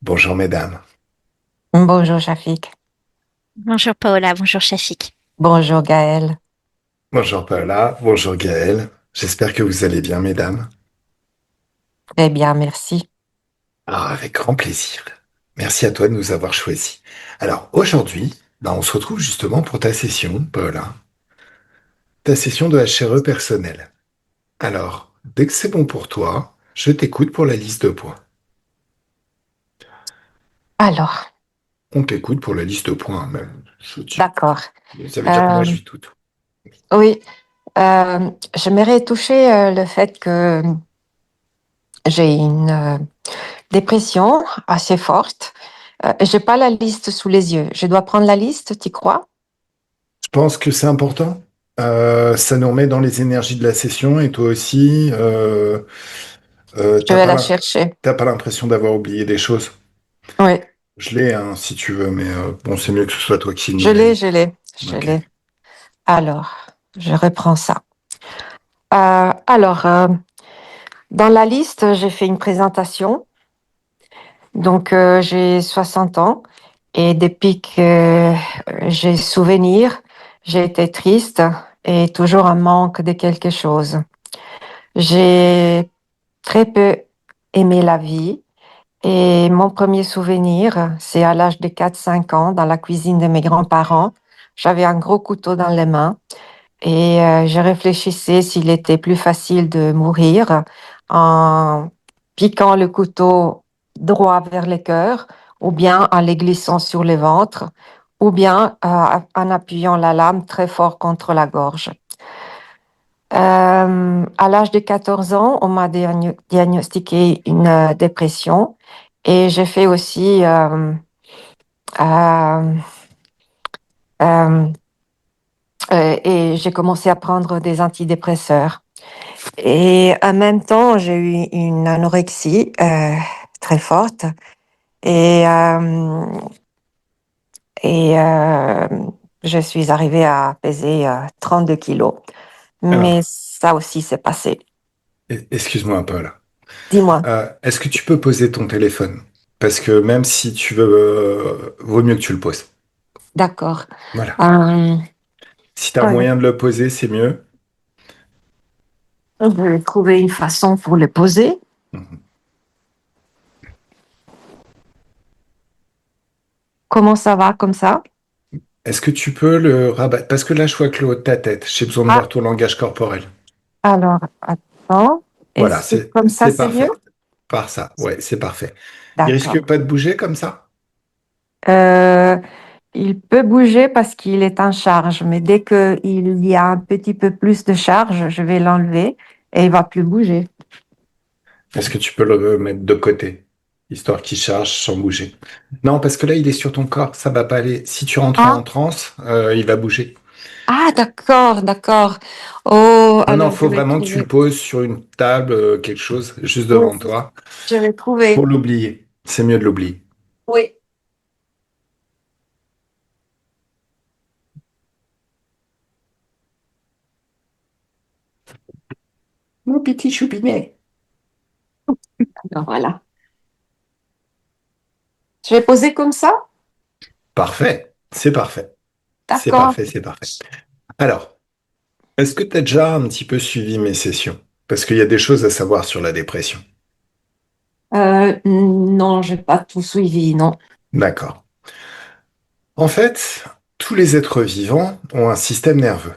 Bonjour mesdames. Bonjour Shafik. Bonjour Paola, bonjour Shafik. Bonjour Gaël. Bonjour Paola. Bonjour Gaël. J'espère que vous allez bien mesdames. Très bien, merci. Alors avec grand plaisir. Merci à toi de nous avoir choisis. Alors aujourd'hui, on se retrouve justement pour ta session, Paola. Ta session de HRE personnel. Alors, dès que c'est bon pour toi, je t'écoute pour la liste de points. Alors, On t'écoute pour la liste de points, hein, même. d'accord. Ça veut dire que moi je Euh, suis tout. oui, j'aimerais toucher le fait que j'ai une dépression assez forte. J'ai pas la liste sous les yeux. Je dois prendre la liste, tu crois? Je pense que c'est important. Ça nous remet dans les énergies de la session et toi aussi. Je T'as vais pas la chercher. t'as pas l'impression d'avoir oublié des choses? Oui, Je l'ai, hein, si tu veux, mais bon, c'est mieux que ce soit toi qui nous je la l'ai, lis. je l'ai, je Ok. l'ai. Alors, je reprends ça. Alors, dans la liste, j'ai fait une présentation. Donc, j'ai 60 ans et depuis que j'ai souvenir, j'ai été triste et toujours en manque de quelque chose. J'ai très peu aimé la vie et mon premier souvenir, c'est à l'âge de 4 5 ans dans la cuisine de mes grands-parents. J'avais un gros couteau dans les mains et je réfléchissais s'il était plus facile de mourir en piquant le couteau droit vers le cœur, ou bien en les glissant sur le ventre, ou bien en appuyant la lame très fort contre la gorge. À l'âge de 14 ans, on m'a diagnostiqué une dépression et j'ai fait aussi euh, euh, et j'ai commencé à prendre des antidépresseurs. Et en même temps, j'ai eu une anorexie très forte et, euh, et je suis arrivée à peser 32 kilos. Mais Alors, ça aussi, c'est passé. excuse-moi un peu là. Dis-moi. Est-ce que tu peux poser ton téléphone? Parce que même si tu veux, vaut mieux que tu le poses. D'accord. Voilà. Euh, Si tu as ouais. moyen de le poser, c'est mieux. Je vais trouver une façon pour le poser. Mhm. Comment ça va comme ça? Est-ce que tu peux le rabattre? Parce que là, je vois que le haut de ta tête. J'ai besoin de voir Ah, ton langage corporel. alors, attends. Voilà, Est-ce que comme ça, c'est c'est mieux? parfait. Par ça, ouais, c'est parfait. Il risque D'accord. pas de bouger comme ça? Euh, il peut bouger parce qu'il est en charge, mais dès qu'il y a un petit peu plus de charge, je vais l'enlever et il va plus bouger. Est-ce que tu peux le mettre de côté, histoire qu'il charge sans bouger? Non, parce que là, il est sur ton corps, ça va pas aller. Si tu rentres en Ah, transe, il va bouger. ah, d'accord, d'accord. Oh, Non, non, alors je faut vais vraiment que tu le trouver. poses sur une table, quelque chose, juste Oui, devant toi, je vais pour trouver. l'oublier. C'est mieux de l'oublier. Oui. Mon petit choupinet. Alors voilà. Je vais poser comme ça? Parfait, c'est parfait. C'est D'accord. parfait, c'est parfait. Alors, est-ce que tu as déjà un petit peu suivi mes sessions? Parce qu'il y a des choses à savoir sur la dépression. Non, j'ai pas tout suivi, non. D'accord. En fait, tous les êtres vivants ont un système nerveux.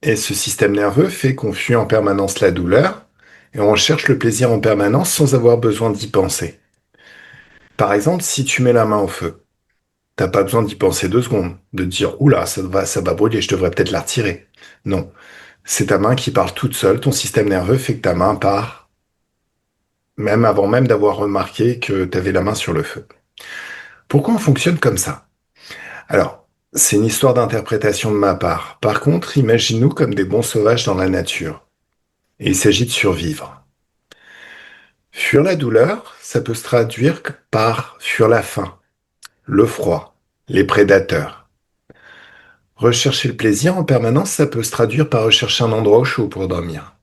Et ce système nerveux fait qu'on fuit en permanence la douleur et on cherche le plaisir en permanence sans avoir besoin d'y penser. Par exemple, si tu mets la main au feu, t'as pas besoin d'y penser 2 secondes, de te dire oula, ça va brûler, je devrais peut-être la retirer. Non, c'est ta main qui part toute seule, ton système nerveux fait que ta main part, même avant même d'avoir remarqué que tu avais la main sur le feu. Pourquoi on fonctionne comme ça? Alors, c'est une histoire d'interprétation de ma part. Par contre, imagine-nous comme des bons sauvages dans la nature. Et il s'agit de survivre. Fuir la douleur, ça peut se traduire par fuir la faim, le froid, les prédateurs. Rechercher le plaisir en permanence, ça peut se traduire par rechercher un endroit au chaud pour dormir,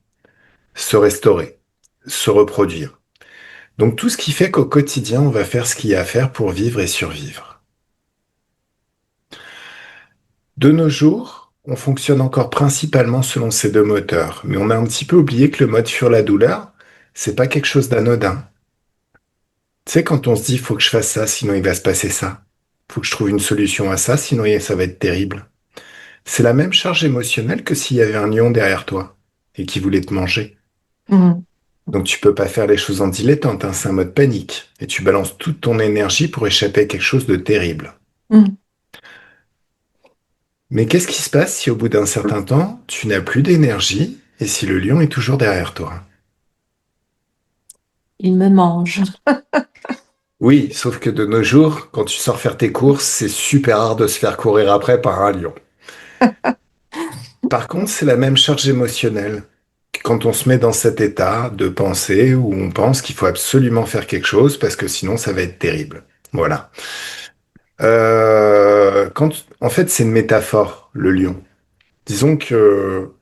se restaurer, se reproduire. Donc tout ce qui fait qu'au quotidien, on va faire ce qu'il y a à faire pour vivre et survivre. De nos jours, on fonctionne encore principalement selon ces deux moteurs, mais on a un petit peu oublié que le mode fuir la douleur, c'est pas quelque chose d'anodin. Tu sais, quand on se dit, faut que je fasse ça, sinon il va se passer ça. Faut que je trouve une solution à ça, sinon ça va être terrible. C'est la même charge émotionnelle que s'il y avait un lion derrière toi et qui voulait te manger. Mhm. Donc tu peux pas faire les choses en dilettante, hein, c'est un mode panique. Et tu balances toute ton énergie pour échapper à quelque chose de terrible. Mhm. Mais qu'est-ce qui se passe si au bout d'un certain temps, tu n'as plus d'énergie et si le lion est toujours derrière toi? Il me mange. Oui, sauf que de nos jours, quand tu sors faire tes courses, c'est super rare de se faire courir après par un lion. Par contre, c'est la même charge émotionnelle. Quand on se met dans cet état de pensée où on pense qu'il faut absolument faire quelque chose parce que sinon ça va être terrible. Voilà. En fait, c'est une métaphore, le lion. Disons que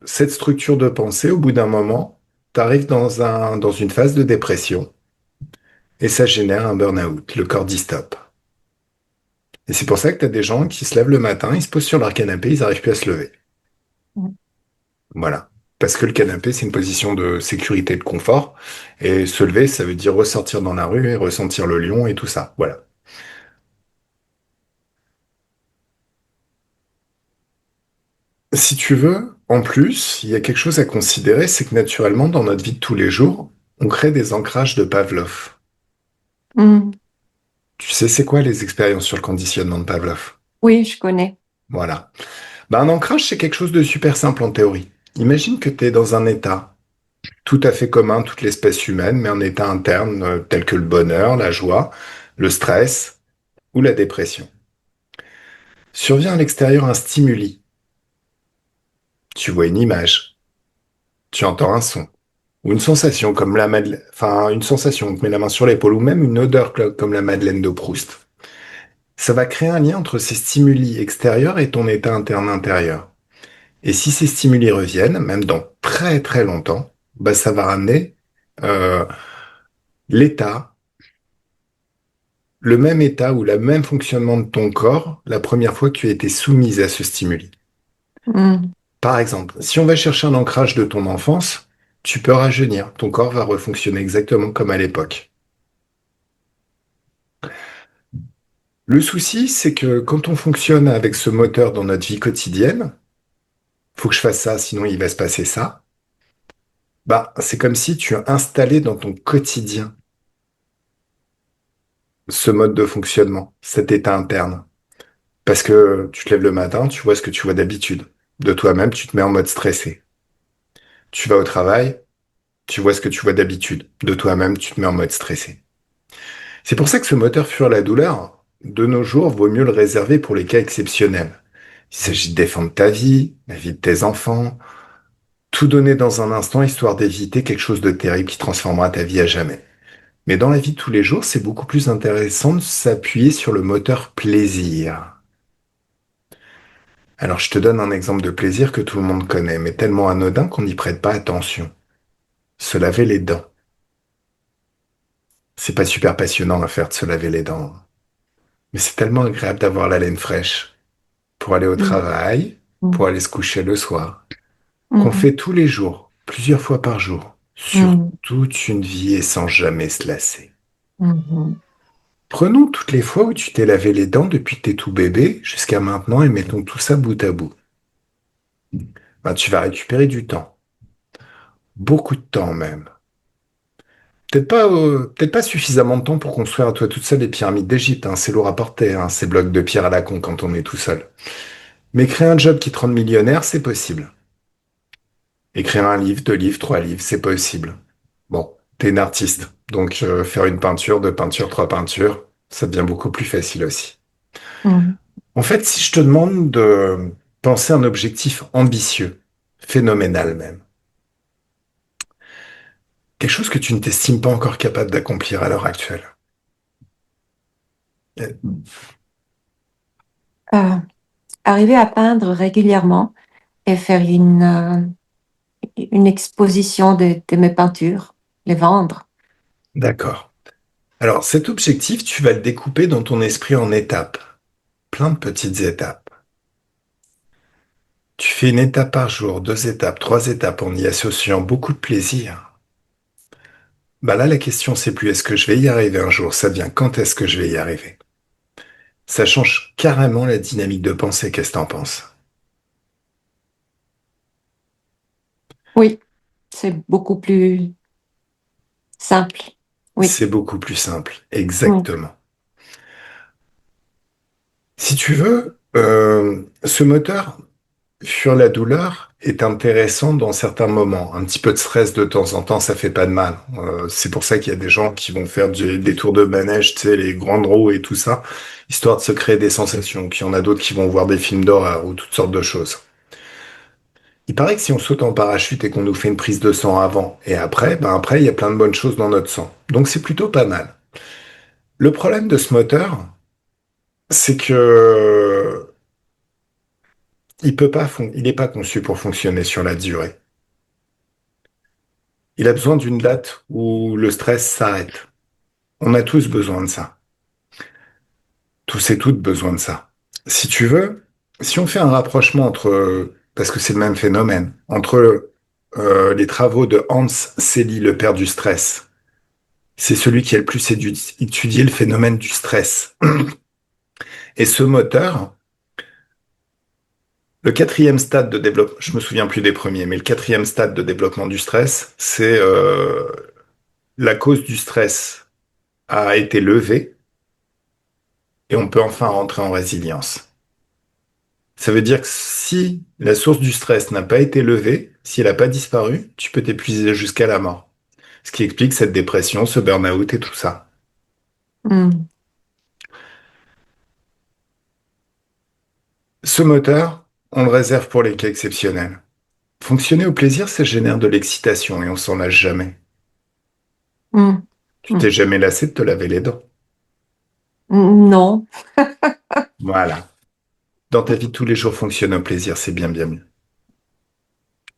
cette structure de pensée, au bout d'un moment, tu arrives dans une phase de dépression et ça génère un burn-out, le corps dit stop. Et c'est pour ça que tu as des gens qui se lèvent le matin, ils se posent sur leur canapé, ils n'arrivent plus à se lever. Mhm. Voilà. Parce que le canapé, c'est une position de sécurité et de confort. Et se lever, ça veut dire ressortir dans la rue et ressentir le lion et tout ça. Voilà. Si tu veux, en plus, il y a quelque chose à considérer, c'est que naturellement, dans notre vie de tous les jours, on crée des ancrages de Pavlov. Mhm. Tu sais, c'est quoi les expériences sur le conditionnement de Pavlov? Oui, je connais. Voilà. Ben, un ancrage, c'est quelque chose de super simple en théorie. Imagine que tu es dans un état tout à fait commun à toute l'espèce humaine, mais un état interne tel que le bonheur, la joie, le stress ou la dépression. Survient à l'extérieur un stimuli. Tu vois une image, tu entends un son, ou une sensation comme enfin une sensation, on te met la main sur l'épaule, ou même une odeur comme la Madeleine de Proust. Ça va créer un lien entre ces stimuli extérieurs et ton état interne intérieur. Et si ces stimuli reviennent, même dans très très longtemps, bah ça va ramener euh, l'état, le même état ou le même fonctionnement de ton corps la première fois que tu as été soumise à ce stimuli. Mhm. Par exemple, si on va chercher un ancrage de ton enfance, tu peux rajeunir. Ton corps va refonctionner exactement comme à l'époque. Le souci, c'est que quand on fonctionne avec ce moteur dans notre vie quotidienne, faut que je fasse ça, sinon il va se passer ça. Bah, c'est comme si tu installais dans ton quotidien ce mode de fonctionnement, cet état interne. Parce que tu te lèves le matin, tu vois ce que tu vois d'habitude. De toi-même, tu te mets en mode stressé. Tu vas au travail, tu vois ce que tu vois d'habitude. De toi-même, tu te mets en mode stressé. C'est pour ça que ce moteur fuir la douleur, de nos jours, vaut mieux le réserver pour les cas exceptionnels. Il s'agit de défendre ta vie, la vie de tes enfants, tout donner dans un instant histoire d'éviter quelque chose de terrible qui transformera ta vie à jamais. Mais dans la vie de tous les jours, c'est beaucoup plus intéressant de s'appuyer sur le moteur plaisir. Alors je te donne un exemple de plaisir que tout le monde connaît, mais tellement anodin qu'on n'y prête pas attention. Se laver les dents. C'est pas super passionnant à faire de se laver les dents, mais c'est tellement agréable d'avoir la laine fraîche pour aller au Mhm. travail, pour aller se coucher le soir, qu'on Mhm. fait tous les jours, plusieurs fois par jour, sur Mhm. toute une vie et sans jamais se lasser. Mhm. Prenons toutes les fois où tu t'es lavé les dents depuis que t'es tout bébé jusqu'à maintenant et mettons tout ça bout à bout. Ben, tu vas récupérer du temps, beaucoup de temps même. Peut-être pas suffisamment de temps pour construire à toi toute seule les pyramides d'Égypte, hein, c'est lourd à porter, hein, ces blocs de pierre à la con quand on est tout seul. Mais créer un job qui te rende millionnaire, c'est possible. Écrire un livre, deux livres, trois livres, c'est possible. Bon, t'es une artiste, donc faire une peinture, deux peintures, trois peintures, ça devient beaucoup plus facile aussi. Mhm. En fait, si je te demande de penser un objectif ambitieux, phénoménal même, quelque chose que tu ne t'estimes pas encore capable d'accomplir à l'heure actuelle. Euh, Euh, Arriver à peindre régulièrement et faire une exposition de mes peintures, les vendre. D'accord. Alors, cet objectif, tu vas le découper dans ton esprit en étapes, plein de petites étapes. Tu fais une étape par jour, deux étapes, trois étapes en y associant beaucoup de plaisir. Bah là, la question, c'est plus est-ce que je vais y arriver un jour, ça devient quand est-ce que je vais y arriver. Ça change carrément la dynamique de pensée, qu'est-ce que t'en penses? Oui, c'est beaucoup plus simple. Oui. C'est beaucoup plus simple, Mm. exactement. Si tu veux, ce moteur, fuir la douleur, est intéressant dans certains moments. Un petit peu de stress de temps en temps, ça fait pas de mal. C'est pour ça qu'il y a des gens qui vont faire des tours de manège, tu sais, les grandes roues et tout ça, histoire de se créer des sensations. Puis il y en a d'autres qui vont voir des films d'horreur ou toutes sortes de choses. Il paraît que si on saute en parachute et qu'on nous fait une prise de sang avant et après, ben après, il y a plein de bonnes choses dans notre sang. Donc c'est plutôt pas mal. Le problème de ce moteur, c'est que il n'est pas conçu pour fonctionner sur la durée. Il a besoin d'une date où le stress s'arrête. On a tous besoin de ça. Tous et toutes besoin de ça. Si tu veux, si on fait un rapprochement entre, parce que c'est le même phénomène, entre les travaux de Hans Selye, le père du stress, c'est celui qui a le plus étudié le phénomène du stress. Et ce moteur, le quatrième stade de développement, je me souviens plus des premiers, mais le quatrième stade de développement du stress, c'est la cause du stress a été levée et on peut enfin rentrer en résilience. Ça veut dire que si la source du stress n'a pas été levée, si elle n'a pas disparu, tu peux t'épuiser jusqu'à la mort. Ce qui explique cette dépression, ce burn-out et tout ça. Mm. Ce moteur, on le réserve pour les cas exceptionnels. Fonctionner au plaisir, ça génère de l'excitation et on s'en lasse jamais. Mm. Tu t'es Mm. jamais lassé de te laver les dents. Non. Voilà. Dans ta vie de tous les jours, fonctionne au plaisir, c'est bien bien mieux.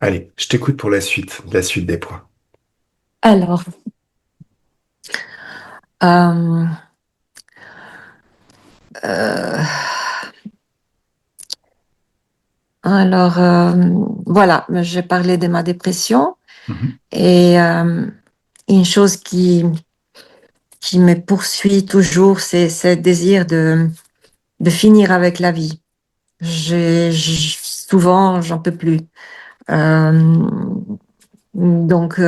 Allez, je t'écoute pour la suite des points. Alors, euh, euh, alors, voilà, j'ai parlé de ma dépression Mhm. et une chose qui me poursuit toujours, c'est ce désir de finir avec la vie. Souvent, j'en peux plus. Euh, donc,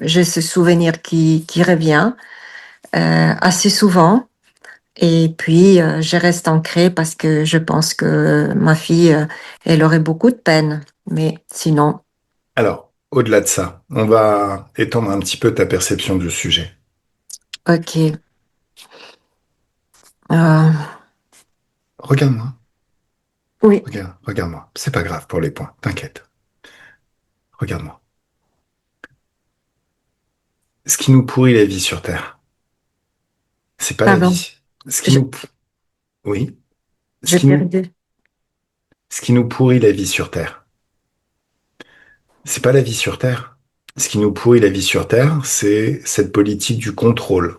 j'ai ce souvenir qui revient assez souvent. Et puis, je reste ancrée parce que je pense que ma fille, elle aurait beaucoup de peine. Mais sinon, Alors, au-delà de ça, on va étendre un petit peu ta perception du sujet. ok. Euh, Regarde-moi, oui, regarde-moi. C'est pas grave pour les points, t'inquiète. Regarde-moi. Ce qui nous pourrit la vie sur Terre, c'est pas la pardon, vie. Ce qui j- nous, oui, ce j'ai qui nous, perdu. ce qui nous pourrit la vie sur Terre, c'est pas la vie sur Terre. Ce qui nous pourrit la vie sur Terre, c'est cette politique du contrôle.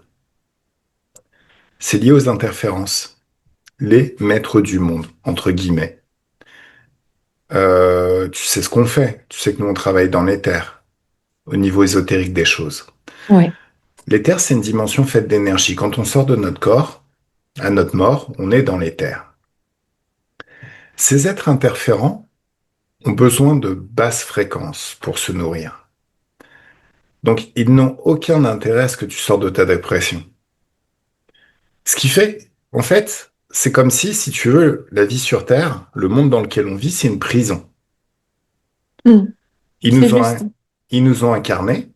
C'est lié aux interférences. Les maîtres du monde, entre guillemets. Tu sais ce qu'on fait. Tu sais que nous, on travaille dans l'éther, au niveau ésotérique des choses. Oui. L'éther, c'est une dimension faite d'énergie. Quand on sort de notre corps, à notre mort, on est dans l'éther. Ces êtres interférents ont besoin de basses fréquences pour se nourrir. Donc, ils n'ont aucun intérêt à ce que tu sors de ta dépression. Ce qui fait, en fait, c'est comme si tu veux, la vie sur Terre, le monde dans lequel on vit, c'est une prison. Hmm, Ils c'est nous juste. ont, ils nous ont incarnés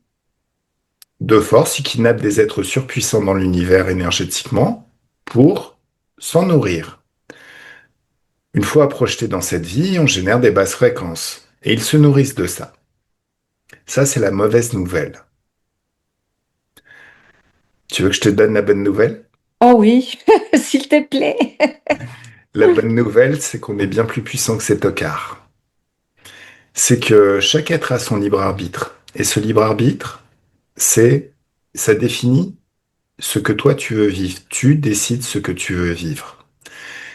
de force, ils kidnappent des êtres surpuissants dans l'univers énergétiquement pour s'en nourrir. Une fois projetés dans cette vie, on génère des basses fréquences. Et ils se nourrissent de ça. Ça, c'est la mauvaise nouvelle. Tu veux que je te donne la bonne nouvelle? Oh oui, s'il te plaît. La bonne nouvelle, c'est qu'on est bien plus puissant que ces tocards. C'est que chaque être a son libre arbitre. Et ce libre arbitre, c'est ça définit ce que toi tu veux vivre. Tu décides ce que tu veux vivre.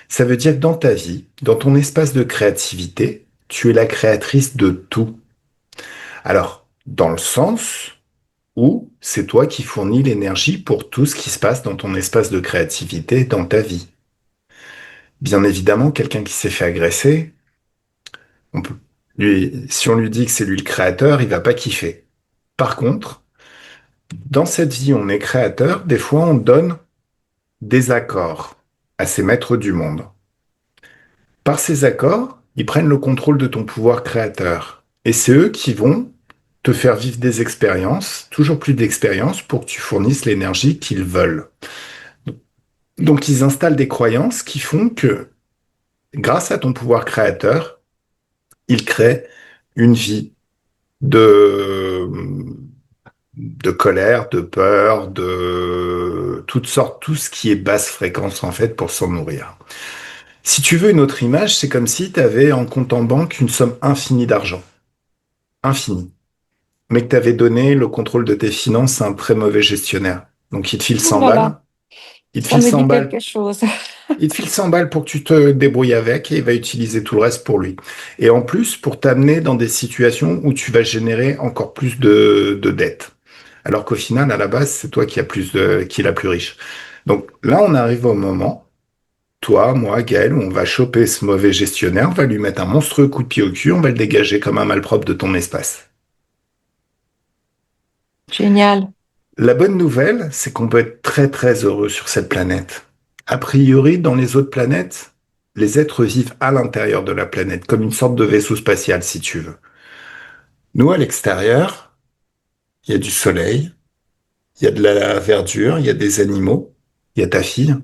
Ça veut dire que dans ta vie, dans ton espace de créativité, tu es la créatrice de tout. Alors, dans le sens où c'est toi qui fournis l'énergie pour tout ce qui se passe dans ton espace de créativité, dans ta vie. Bien évidemment, quelqu'un qui s'est fait agresser, on peut, si on lui dit que c'est lui le créateur, il va pas kiffer. Par contre, dans cette vie, on est créateur, des fois on donne des accords à ces maîtres du monde. Par ces accords, ils prennent le contrôle de ton pouvoir créateur. Et c'est eux qui vont te faire vivre des expériences, toujours plus d'expériences, pour que tu fournisses l'énergie qu'ils veulent. Donc ils installent des croyances qui font que, grâce à ton pouvoir créateur, ils créent une vie de, de colère, de peur, de toutes sortes, tout ce qui est basse fréquence en fait pour s'en nourrir. Si tu veux une autre image, c'est comme si tu avais en compte en banque une somme infinie d'argent. Infinie. Mais que tu avais donné le contrôle de tes finances à un très mauvais gestionnaire. Donc il te file Oh 100 là là, balles. Il te ça file me 100 dit balles. quelque chose. Il te file 100 balles pour que tu te débrouilles avec et il va utiliser tout le reste pour lui. Et en plus, pour t'amener dans des situations où tu vas générer encore plus de dettes. Alors qu'au final, à la base, c'est toi qui est la plus riche. Donc là, on arrive au moment, toi, moi, Gaël, où on va choper ce mauvais gestionnaire, on va lui mettre un monstrueux coup de pied au cul, on va le dégager comme un malpropre de ton espace. Génial. La bonne nouvelle, c'est qu'on peut être très très heureux sur cette planète. A priori, dans les autres planètes, les êtres vivent à l'intérieur de la planète, comme une sorte de vaisseau spatial, si tu veux. Nous, à l'extérieur, il y a du soleil, il y a de la verdure, il y a des animaux, il y a ta fille.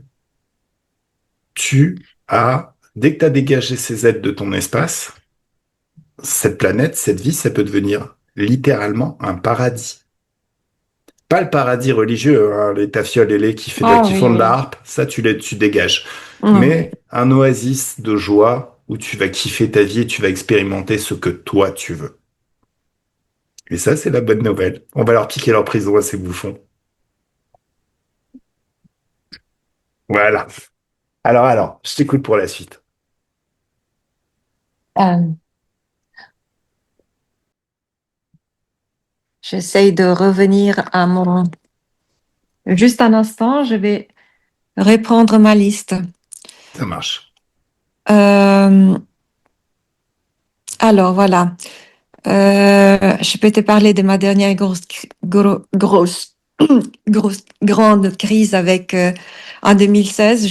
Dès que tu as dégagé ces êtres de ton espace, cette planète, cette vie, ça peut devenir littéralement un paradis. Pas le paradis religieux, hein, les tafioles et les Ah qui oui, font de la oui. harpe, ça tu dégages. Hmm. Mais un oasis de joie où tu vas kiffer ta vie et tu vas expérimenter ce que toi tu veux. Et ça, c'est la bonne nouvelle. On va leur piquer leur prison à ces bouffons. Voilà. Alors, je t'écoute pour la suite. Euh, J'essaye de revenir à mon... Juste un instant, je vais reprendre ma liste. Ça marche. Euh, alors, voilà. Je peux te parler de ma dernière grosse, grande crise avec, en 2016,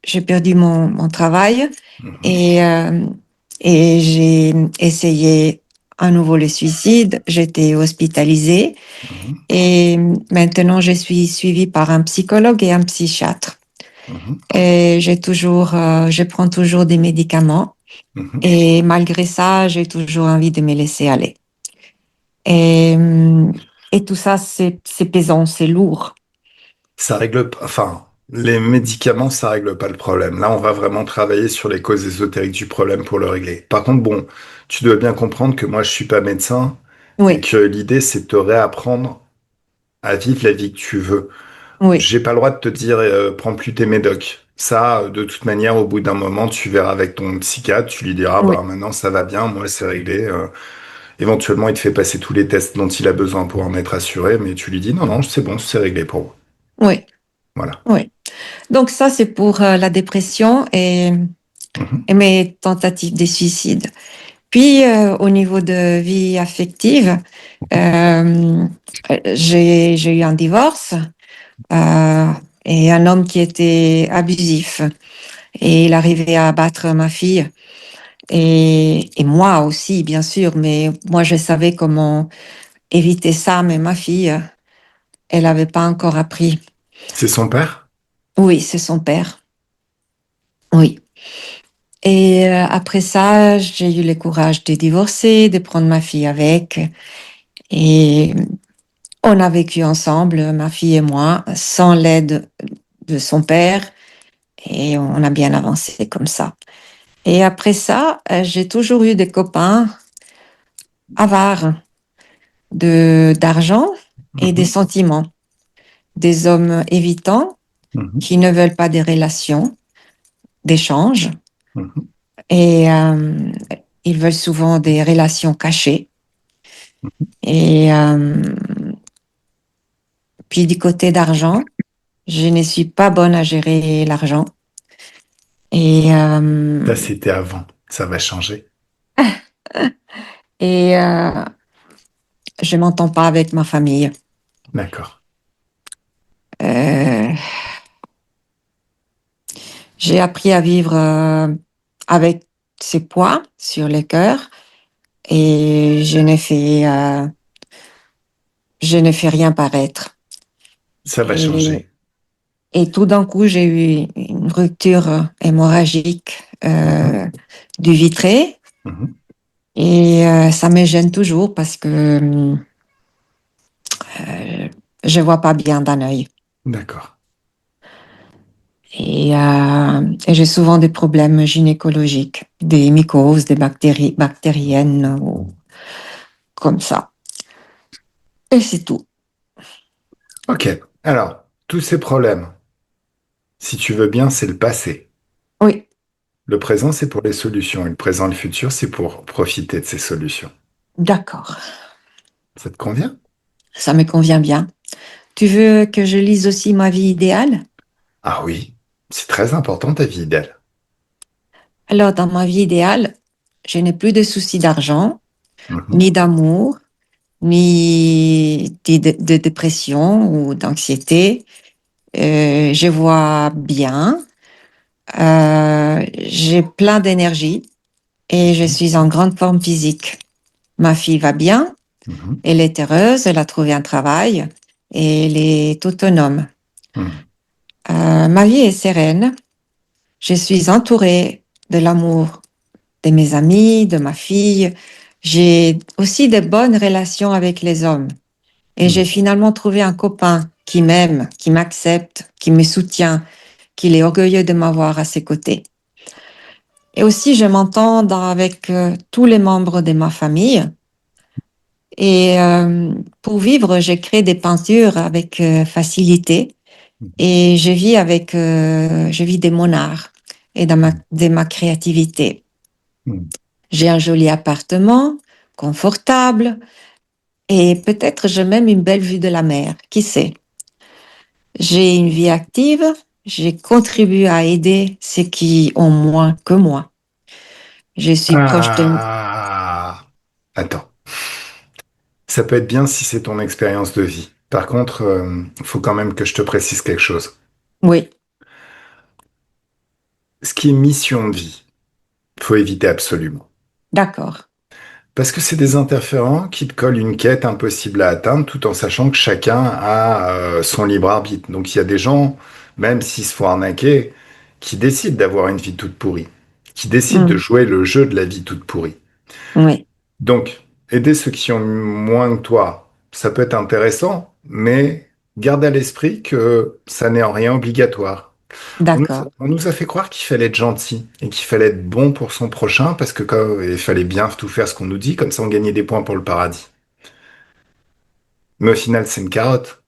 j'ai perdu mon travail Mhm, et, euh, et j'ai essayé à nouveau le suicide. J'étais hospitalisée mhm, et maintenant je suis suivie par un psychologue et un psychiatre. mhm, Et je prends toujours des médicaments mhm. et malgré ça, j'ai toujours envie de me laisser aller. Et, et tout ça, c'est pesant, c'est lourd. Ça règle pas, enfin, les médicaments, ça règle pas le problème. Là, on va vraiment travailler sur les causes ésotériques du problème pour le régler. Par contre, bon, tu dois bien comprendre que moi, je suis pas médecin et Oui, que l'idée, c'est de te réapprendre à vivre la vie que tu veux. oui, J'ai pas le droit de te dire, prends plus tes médocs. Ça, de toute manière, au bout d'un moment, tu verras avec ton psychiatre, tu lui diras, oui, bah, maintenant, ça va bien, moi, c'est réglé. Éventuellement, il te fait passer tous les tests dont il a besoin pour en être assuré, mais tu lui dis, non, non, c'est bon, c'est réglé pour vous. oui, Voilà. oui. Donc ça, c'est pour la dépression Mhm, et mes tentatives de suicide. Puis, au niveau de vie affective, euh, j'ai eu un divorce euh, et un homme qui était abusif. Et il arrivait à battre ma fille. Et moi aussi, bien sûr, mais moi, je savais comment éviter ça, mais ma fille, elle n'avait pas encore appris. c'est son père? Oui, c'est son père. Oui. Et après ça, j'ai eu le courage de divorcer, de prendre ma fille avec. Et on a vécu ensemble, ma fille et moi, sans l'aide de son père. Et on a bien avancé comme ça. Et après ça, j'ai toujours eu des copains avares d'argent et des Mhm, sentiments. des hommes évitants Mhm, qui ne veulent pas des relations, d'échanges, mhm, et ils veulent souvent des relations cachées. Et puis du côté d'argent, je ne suis pas bonne à gérer l'argent. Et, Ça, c'était avant. Ça va changer. et je m'entends pas avec ma famille. D'accord. Euh, j'ai appris à vivre avec ces poids sur le cœur et je ne fais rien paraître. Ça va Et, changer. et tout d'un coup, j'ai eu une rupture hémorragique Mhm, du vitré mhm, et ça me gêne toujours parce que je vois pas bien d'un œil. d'accord. Et j'ai souvent des problèmes gynécologiques, des mycoses, des bactéries bactériennes ou comme ça. Et c'est tout. Ok. Alors, tous ces problèmes, si tu veux bien, c'est le passé. Oui, Le présent, c'est pour les solutions. Et le présent et le futur, c'est pour profiter de ces solutions. d'accord. Ça te convient? Ça me convient bien. Tu veux que je lise aussi ma vie idéale? Ah oui, c'est très important ta vie idéale. Alors, dans ma vie idéale, je n'ai plus de soucis d'argent, Mhm, ni d'amour, ni de dépression ou d'anxiété. Je vois bien. J'ai plein d'énergie et je suis en grande forme physique. Ma fille va bien, mhm, elle est heureuse, elle a trouvé un travail et elle est autonome. mhm, Ma vie est sereine, je suis entourée de l'amour de mes amis, de ma fille. J'ai aussi de bonnes relations avec les hommes et j'ai mhm, finalement trouvé un copain qui m'aime, qui m'accepte, qui me soutient, qui est orgueilleux de m'avoir à ses côtés. Et aussi, je m'entends avec tous les membres de ma famille. Et pour vivre, j'ai créé des peintures avec facilité et je vis de mon art et mhm, de ma créativité. mhm. J'ai un joli appartement, confortable et peut-être j'ai même une belle vue de la mer, qui sait. J'ai une vie active, j'ai contribué à aider ceux qui ont moins que moi. Je suis proche de... Ah, attends. Ça peut être bien si c'est ton expérience de vie. Par contre, il faut quand même que je te précise quelque chose. Oui, Ce qui est mission de vie, faut éviter absolument. d'accord. Parce que c'est des interférents qui te collent une quête impossible à atteindre tout en sachant que chacun a son libre arbitre. Donc il y a des gens, même s'ils se font arnaquer, qui décident d'avoir une vie toute pourrie, qui décident de Mm, jouer le jeu de la vie toute pourrie. oui, Donc, aider ceux qui ont moins que toi, ça peut être intéressant, mais garde à l'esprit que ça n'est en rien obligatoire. d'accord. On nous a fait croire qu'il fallait être gentil et qu'il fallait être bon pour son prochain parce que il fallait bien tout faire ce qu'on nous dit, comme ça on gagnait des points pour le paradis. Mais au final, c'est une carotte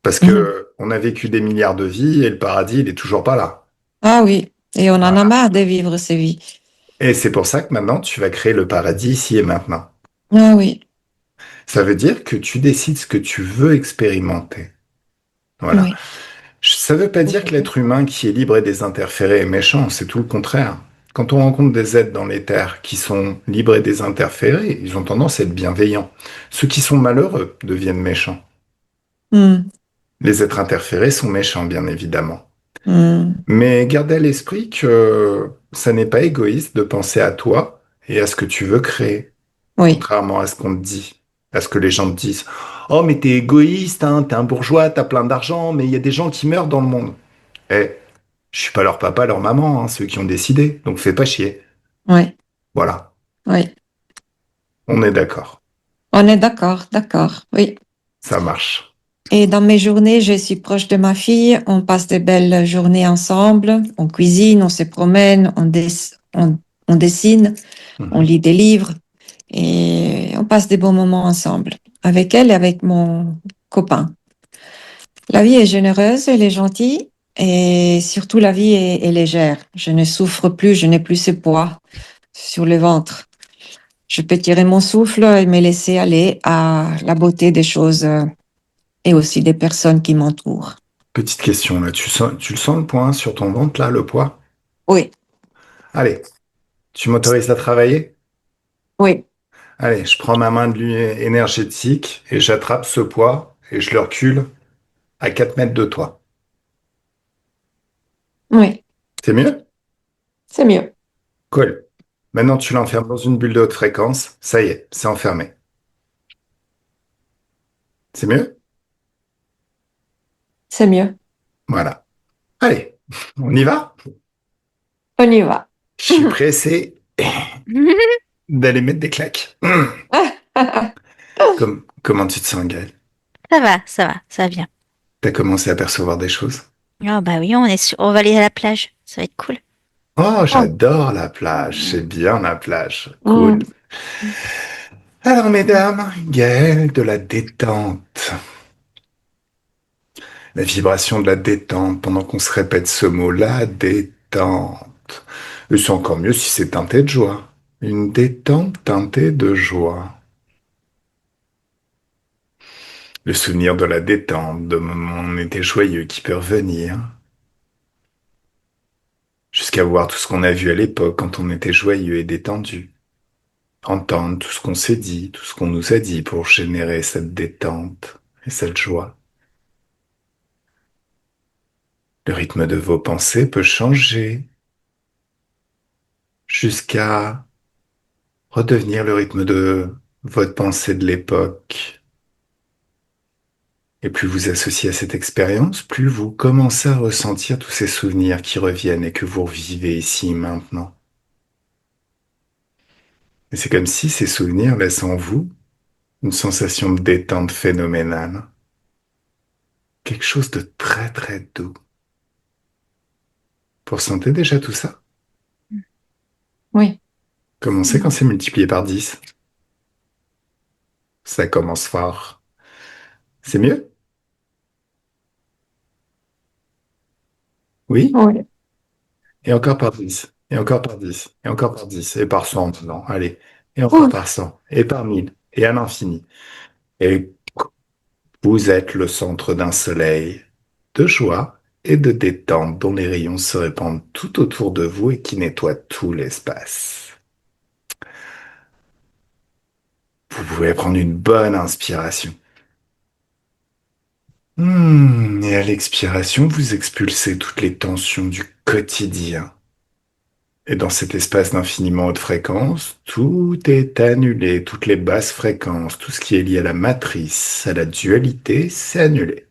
parce Mhm. que on a vécu des milliards de vies et le paradis, il est toujours pas là. Ah oui, et on en a Voilà. marre de vivre ces vies. Et c'est pour ça que maintenant, tu vas créer le paradis ici et maintenant. Ah oui, Ça veut dire que tu décides ce que tu veux expérimenter. Voilà. oui. Ça veut pas dire que l'être humain qui est libre et désinterféré est méchant, c'est tout le contraire. Quand on rencontre des êtres dans les terres qui sont libres et désinterférés, ils ont tendance à être bienveillants. Ceux qui sont malheureux deviennent méchants. Mm, Les êtres interférés sont méchants, bien évidemment. mm, Mais gardez à l'esprit que ça n'est pas égoïste de penser à toi et à ce que tu veux créer, oui, contrairement à ce qu'on te dit, à ce que les gens te disent. Oh, mais t'es égoïste, hein, t'es un bourgeois, t'as plein d'argent, mais il y a des gens qui meurent dans le monde. Eh, je suis pas leur papa, leur maman, hein, ceux qui ont décidé, donc fais pas chier. oui, Voilà, oui. on est d'accord, On est d'accord, oui. ça marche. Et dans mes journées, je suis proche de ma fille. On passe de belles journées ensemble. On cuisine, on se promène, on dessine, on Mhm. lit des livres et on passe des bons moments ensemble avec elle et avec mon copain. La vie est généreuse, elle est gentille et surtout la vie est légère. Je ne souffre plus, je n'ai plus ce poids sur le ventre. Je peux tirer mon souffle et me laisser aller à la beauté des choses et aussi des personnes qui m'entourent. Petite question là, tu le sens le point sur ton ventre là, le poids? Oui, Allez, tu m'autorises à travailler? oui, Allez, je prends ma main de lui énergétique et j'attrape ce poids et je le recule à 4 mètres de toi. oui, C'est mieux? c'est mieux, Cool. Maintenant, tu l'enfermes dans une bulle de haute fréquence. Ça y est, c'est enfermé. C'est mieux? c'est mieux. Voilà. Allez, on y va? On y va. Je suis pressé d'aller mettre des claques. Comment tu te sens, Gaël? Ça va bien. T'as commencé à percevoir des choses? Ah bah oui, on va aller à la plage. Ça va être cool. Oh, Oh, j'adore la plage. C'est bien la plage. Cool. mm, Alors, mesdames, Gaël, de la détente. La vibration de la détente pendant qu'on se répète ce mot, la détente. Et c'est encore mieux si c'est teinté de joie. Une détente teintée de joie. Le souvenir de la détente, de moments où on était joyeux qui peut revenir. Jusqu'à voir tout ce qu'on a vu à l'époque quand on était joyeux et détendu. Entendre tout ce qu'on s'est dit, tout ce qu'on nous a dit pour générer cette détente et cette joie. Le rythme de vos pensées peut changer jusqu'à redevenir le rythme de votre pensée de l'époque. Et plus vous associez à cette expérience, plus vous commencez à ressentir tous ces souvenirs qui reviennent et que vous revivez ici maintenant. Et c'est comme si ces souvenirs laissent en vous une sensation de détente phénoménale. Quelque chose de très très doux. Vous ressentez déjà tout ça? oui, Comment c'est quand c'est multiplié par 10? Ça commence fort. C'est mieux? Oui? oui. Et encore par 10. Et encore par 10. Et encore par 10. Et par 100 maintenant. Allez. Et encore Ouh, par 100. Et par 1000. Et à l'infini. Et vous êtes le centre d'un soleil de joie et de détente dont les rayons se répandent tout autour de vous et qui nettoient tout l'espace. Vous pouvez prendre une bonne inspiration. Et à l'expiration, vous expulsez toutes les tensions du quotidien. Et dans cet espace d'infiniment haute fréquence, tout est annulé, toutes les basses fréquences, tout ce qui est lié à la matrice, à la dualité, c'est annulé.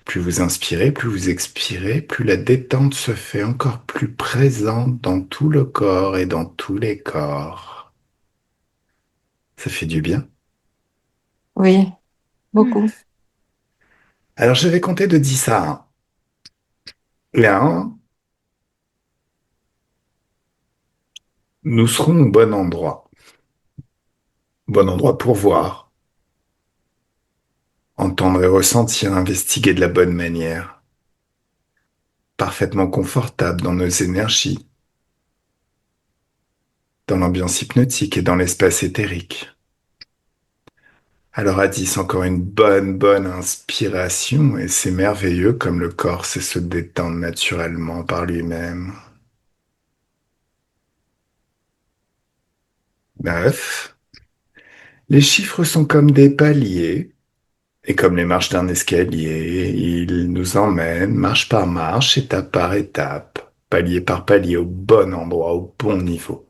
Plus vous inspirez, plus vous expirez, plus la détente se fait encore plus présente dans tout le corps et dans tous les corps. Ça fait du bien. oui, beaucoup. Alors je vais compter de 10 à 1. Et à 1, nous serons au bon endroit. Bon endroit pour voir, entendre et ressentir, investiguer de la bonne manière. Parfaitement confortable dans nos énergies, dans l'ambiance hypnotique et dans l'espace éthérique. Alors à 10, encore une bonne inspiration et c'est merveilleux comme le corps sait se détendre naturellement par lui-même. 9. Les chiffres sont comme des paliers et comme les marches d'un escalier, ils nous emmènent marche par marche, étape par étape, palier par palier au bon endroit, au bon niveau.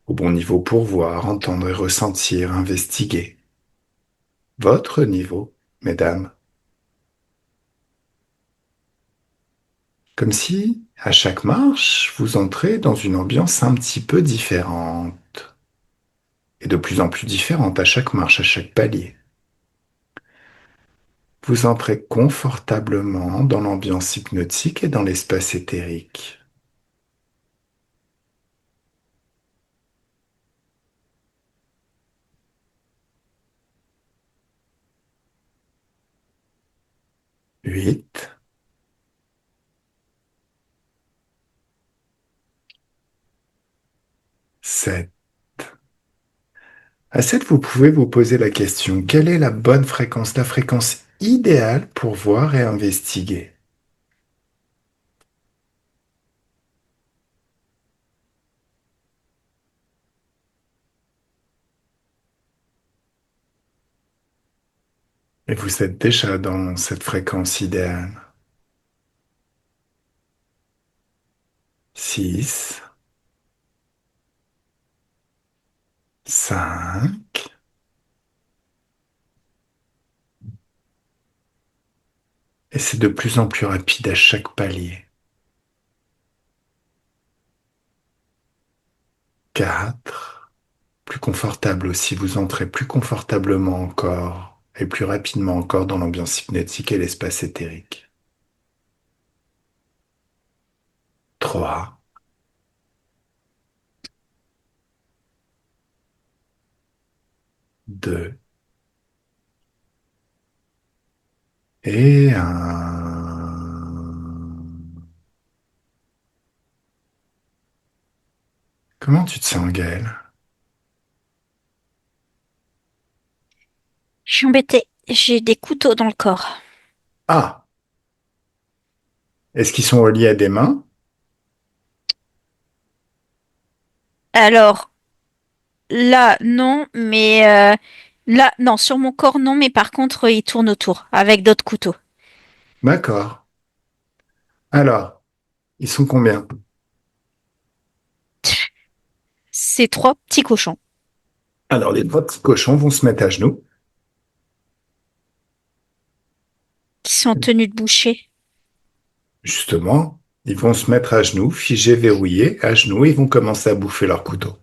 Au bon niveau pour voir, entendre et ressentir, investiguer. Votre niveau, mesdames. Comme si, à chaque marche, vous entrez dans une ambiance un petit peu différente. Et de plus en plus différente à chaque marche, à chaque palier. Vous entrez confortablement dans l'ambiance hypnotique et dans l'espace éthérique. 8, 7. À 7, vous pouvez vous poser la question, quelle est la bonne fréquence, la fréquence idéale pour voir et investiguer? Et vous êtes déjà dans cette fréquence idéale. 6, 5, et c'est de plus en plus rapide à chaque palier. 4, plus confortable aussi, vous entrez plus confortablement encore et plus rapidement encore dans l'ambiance hypnotique et l'espace éthérique. 3, 2 et 1. Comment tu te sens, Gaël? Je suis embêtée. J'ai des couteaux dans le corps. Ah, est-ce qu'ils sont reliés à des mains? Alors, là, non, mais là, non, sur mon corps, non, mais par contre, ils tournent autour avec d'autres couteaux. D'accord. Alors, ils sont combien? C'est trois petits cochons Alors, les trois petits cochons vont se mettre à genoux. qui sont en tenue de boucher. Justement, ils vont se mettre à genoux, figés, verrouillés, à genoux, et ils vont commencer à bouffer leur couteau.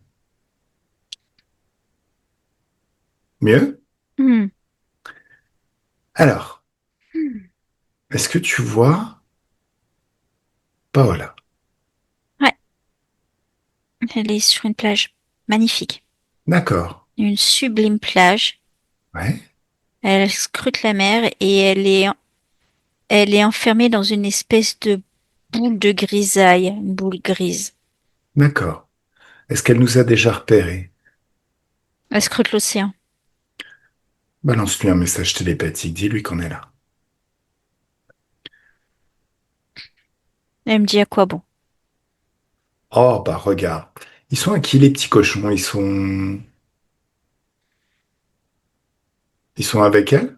Mieux? Hmm. Alors, Hmm. est-ce que tu vois Paola? Ouais, elle est sur une plage magnifique. D'accord. Une sublime plage. Ouais, Elle scrute la mer et elle est enfermée dans une espèce de boule de grisaille, une boule grise. d'accord. Est-ce qu'elle nous a déjà repérés? Elle scrute l'océan. Balance-lui un message télépathique, dis-lui qu'on est là. Elle me dit à quoi bon. Oh, bah regarde. Ils sont à qui les petits cochons? Ils sont avec elle?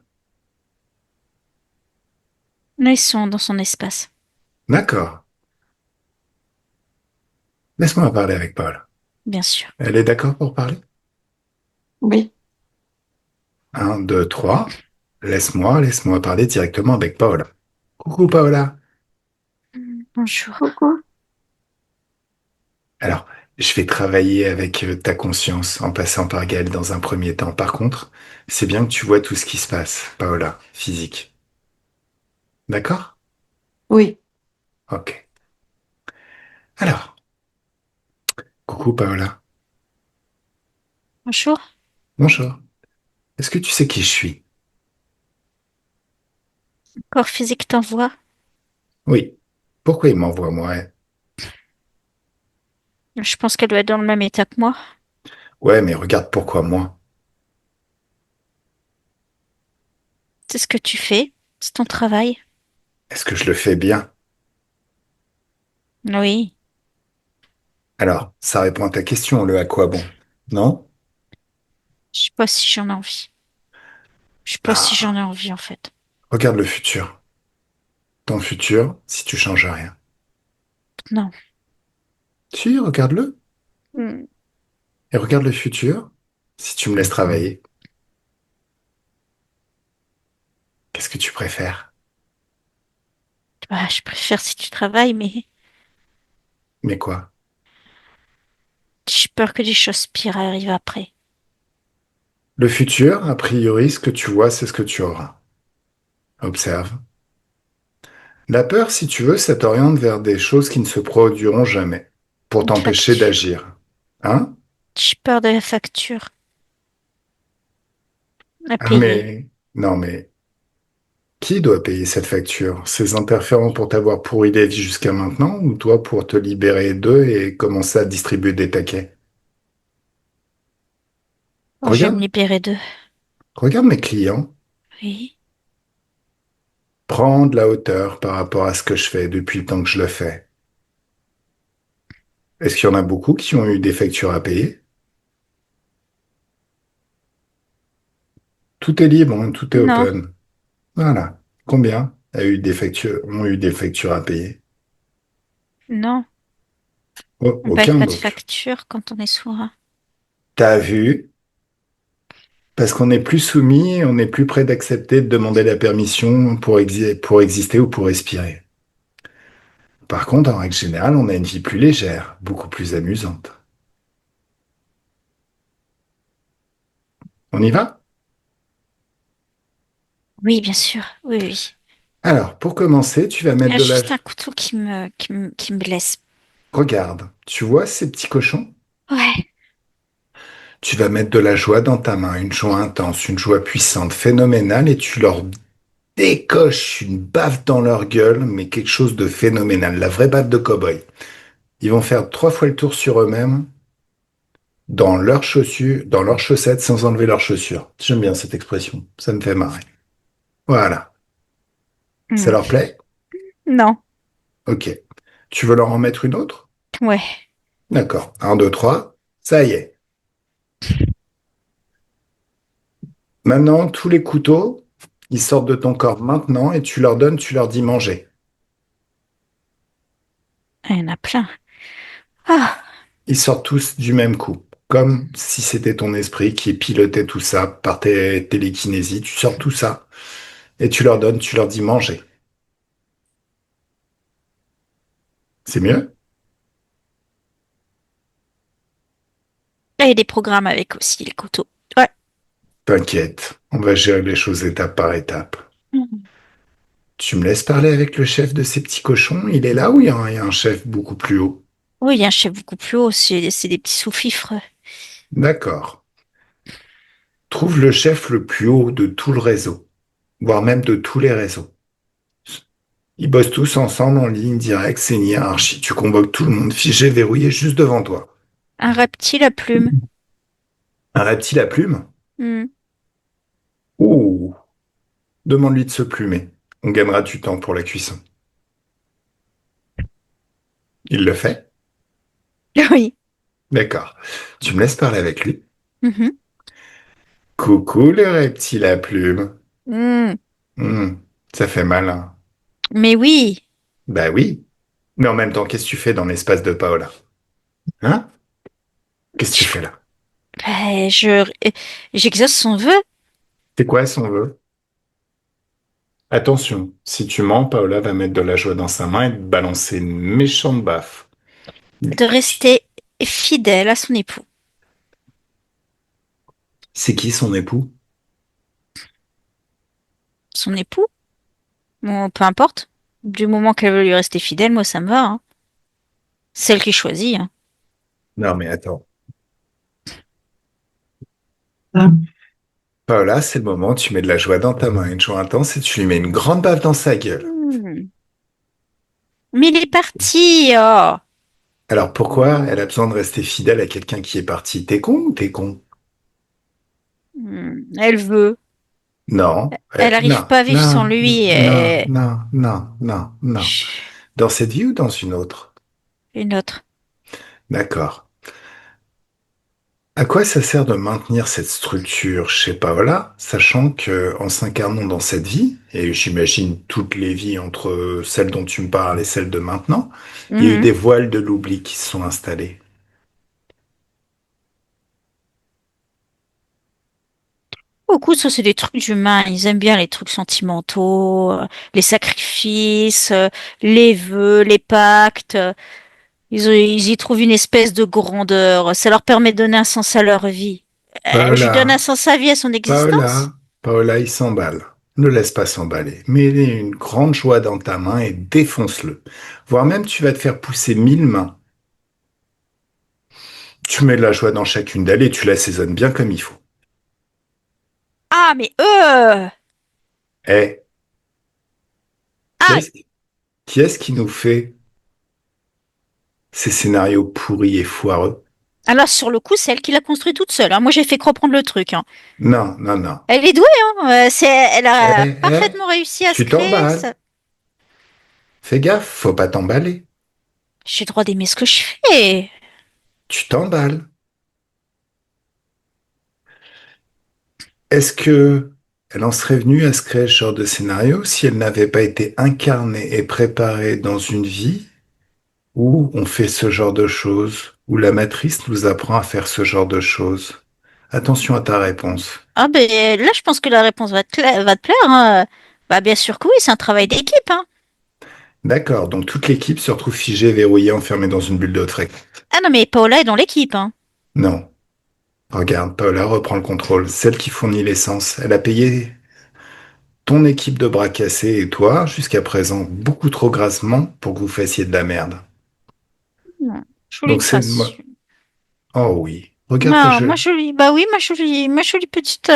Là, ils sont dans son espace, D'accord. Laisse-moi parler avec Paola. bien sûr. Elle est d'accord pour parler? Oui. Un, 2, 3. Laisse-moi parler directement avec Paola. Coucou Paola. Bonjour. Coucou. Alors, je vais travailler avec ta conscience en passant par Gaël dans un premier temps. Par contre, c'est bien que tu vois tout ce qui se passe, Paola, physique. D'accord? Oui. Ok. Alors, coucou Paola. Bonjour. Bonjour. Est-ce que tu sais qui je suis? Corps physique t'envoie. Oui. Pourquoi il m'envoie moi? Je pense qu'elle doit être dans le même état que moi. Ouais, mais regarde pourquoi moi. C'est ce que tu fais. C'est ton travail. Est-ce que je le fais bien? Oui. Alors, ça répond à ta question, le à quoi bon? Non? Je sais pas si j'en ai envie. Je sais pas si j'en Ah, ai envie, en fait. regarde le futur. Ton futur, si tu changes rien. Non. Si, regarde-le. Hmm. Et regarde le futur, si tu me laisses travailler. Qu'est-ce que tu préfères? Bah, je préfère si tu travailles, mais Mais quoi? j'ai peur que des choses pires arrivent après. Le futur, a priori, ce que tu vois, c'est ce que tu auras. Observe. La peur, si tu veux, ça t'oriente vers des choses qui ne se produiront jamais, pour Une t'empêcher facture. d'agir. Hein? J'ai peur de la facture à Ah, payer. mais, non, mais, Qui doit payer cette facture? Ces interférents pour t'avoir pourri la vie jusqu'à maintenant ou toi pour te libérer d'eux et commencer à distribuer des taquets? Oh, je vais me Regarde, libérer d'eux. regarde mes clients. Oui. Prends de la hauteur par rapport à ce que je fais depuis le temps que je le fais. Est-ce qu'il y en a beaucoup qui ont eu des factures à payer? Tout est libre, hein, tout est Non, open. Voilà. Combien ont eu des factures à payer? non. Oh, On paye aucun pas de donc. facture quand on est sourd. T'as vu? Parce qu'on n'est plus soumis, on n'est plus prêt d'accepter de demander la permission pour exister ou pour respirer. Par contre, en règle générale, on a une vie plus légère, beaucoup plus amusante. On y va? Oui, bien sûr. Oui, oui. Alors, pour commencer, tu vas Il y mettre a de la... juste un couteau qui me blesse. Regarde, tu vois ces petits cochons? Ouais. Tu vas mettre de la joie dans ta main, une joie intense, une joie puissante, phénoménale, et tu leur décoches une baffe dans leur gueule, mais quelque chose de phénoménal, la vraie baffe de cow-boy. Ils vont faire 3 fois le tour sur eux-mêmes, dans leurs chaussures, dans leurs chaussettes, sans enlever leurs chaussures. J'aime bien cette expression, ça me fait marrer. Voilà. Ça Hmm. leur plaît? Non. Ok. Tu veux leur en mettre une autre? Ouais. D'accord. Un, deux, trois. Ça y est. Maintenant, tous les couteaux, ils sortent de ton corps maintenant et tu leur donnes, tu leur dis manger. Il y en a plein. Ah. Ils sortent tous du même coup. Comme si c'était ton esprit qui pilotait tout ça par tes télékinésies. Tu sors tout ça et tu leur donnes, tu leur dis manger. C'est mieux? Il y a des programmes avec aussi les couteaux. Ouais. T'inquiète, on va gérer les choses étape par étape. Hmm. Tu me laisses parler avec le chef de ces petits cochons? Il est là ou il y a un chef beaucoup plus haut? Oui, il y a un chef beaucoup plus haut. C'est des petits sous-fifres. D'accord. Trouve le chef le plus haut de tout le réseau, voire même de tous les réseaux. Ils bossent tous ensemble en ligne directe, c'est une hiérarchie. Tu convoques tout le monde figé, verrouillé juste devant toi. Un reptile à plumes. Un reptile à plumes? Hmm. Ouh, demande-lui de se plumer. On gagnera du temps pour la cuisson. Il le fait? Oui. D'accord. Tu me laisses parler avec lui? Mhm. Coucou le reptile à plumes. Hmm. Hmm, ça fait mal, hein? Mais oui. Bah oui. Mais en même temps, qu'est-ce que tu fais dans l'espace de Paola? Hein? Qu'est-ce que tu Je- fais là? ben, j'exauce son vœu. C'est quoi son vœu? Attention, si tu mens, Paola va mettre de la joie dans sa main et te balancer une méchante baffe. De rester fidèle à son époux. C'est qui son époux? Son époux? Bon, peu importe. Du moment qu'elle veut lui rester fidèle, moi ça me va, hein. Celle qui choisit, hein. Non, mais attends. Paola, c'est le moment, tu mets de la joie dans ta main, une joie intense, et tu lui mets une grande baffe dans sa gueule. Hmm. Mais il est parti, oh. Alors pourquoi elle a besoin de rester fidèle à quelqu'un qui est parti? T'es con ou t'es con? Elle veut. Non, Elle arrive non, pas à vivre sans non, lui. non, non, non, non, non. Chut, Dans cette vie ou dans une autre? une autre. D'accord. À quoi ça sert de maintenir cette structure chez Paola, sachant que en s'incarnant dans cette vie, et j'imagine toutes les vies entre celles dont tu me parles et celles de maintenant, il y a eu Mhm. des voiles de l'oubli qui se sont installés. Beaucoup, ça, c'est des trucs humains. Ils aiment bien les trucs sentimentaux, les sacrifices, les vœux, les pactes. Ils y trouvent une espèce de grandeur. Ça leur permet de donner un sens à leur vie. Je lui donne un Paola, sens à vie, à son existence. Paola, Paola, il s'emballe. Ne laisse pas s'emballer. Mets une grande joie dans ta main et défonce-le. Voire même tu vas te faire pousser 1000 mains. Tu mets de la joie dans chacune d'elles et tu l'assaisonnes bien comme il faut. Ah, mais Eh, Qui Ah, est-ce qui nous fait ces scénarios pourris et foireux? alors sur le coup, c'est elle qui l'a construit toute seule, hein. Moi, j'ai fait reprendre le truc, hein. Non, non, non. Elle est douée, hein. Elle a Eh, parfaitement réussi à se tu créer t'emballes. ça. Fais gaffe, faut pas t'emballer. J'ai le droit d'aimer ce que je fais. Tu t'emballes. Est-ce que elle en serait venue à se créer ce genre de scénario si elle n'avait pas été incarnée et préparée dans une vie où on fait ce genre de choses, où la matrice nous apprend à faire ce genre de choses? Attention à ta réponse. Ah ben là, je pense que la réponse va te plaire, hein. Bah bien sûr que oui, c'est un travail d'équipe, hein. D'accord, donc toute l'équipe se retrouve figée, verrouillée, enfermée dans une bulle de fréquence. Ah non, mais Paola est dans l'équipe, hein. Non. Regarde, Paola reprend le contrôle. Celle qui fournit l'essence. Elle a payé ton équipe de bras cassés et toi, jusqu'à présent, beaucoup trop grassement pour que vous fassiez de la merde. Hmm. Jolie Donc c'est... création. Oh oui. Regarde tes Non, ma jeux. jolie, bah oui, ma jolie petite,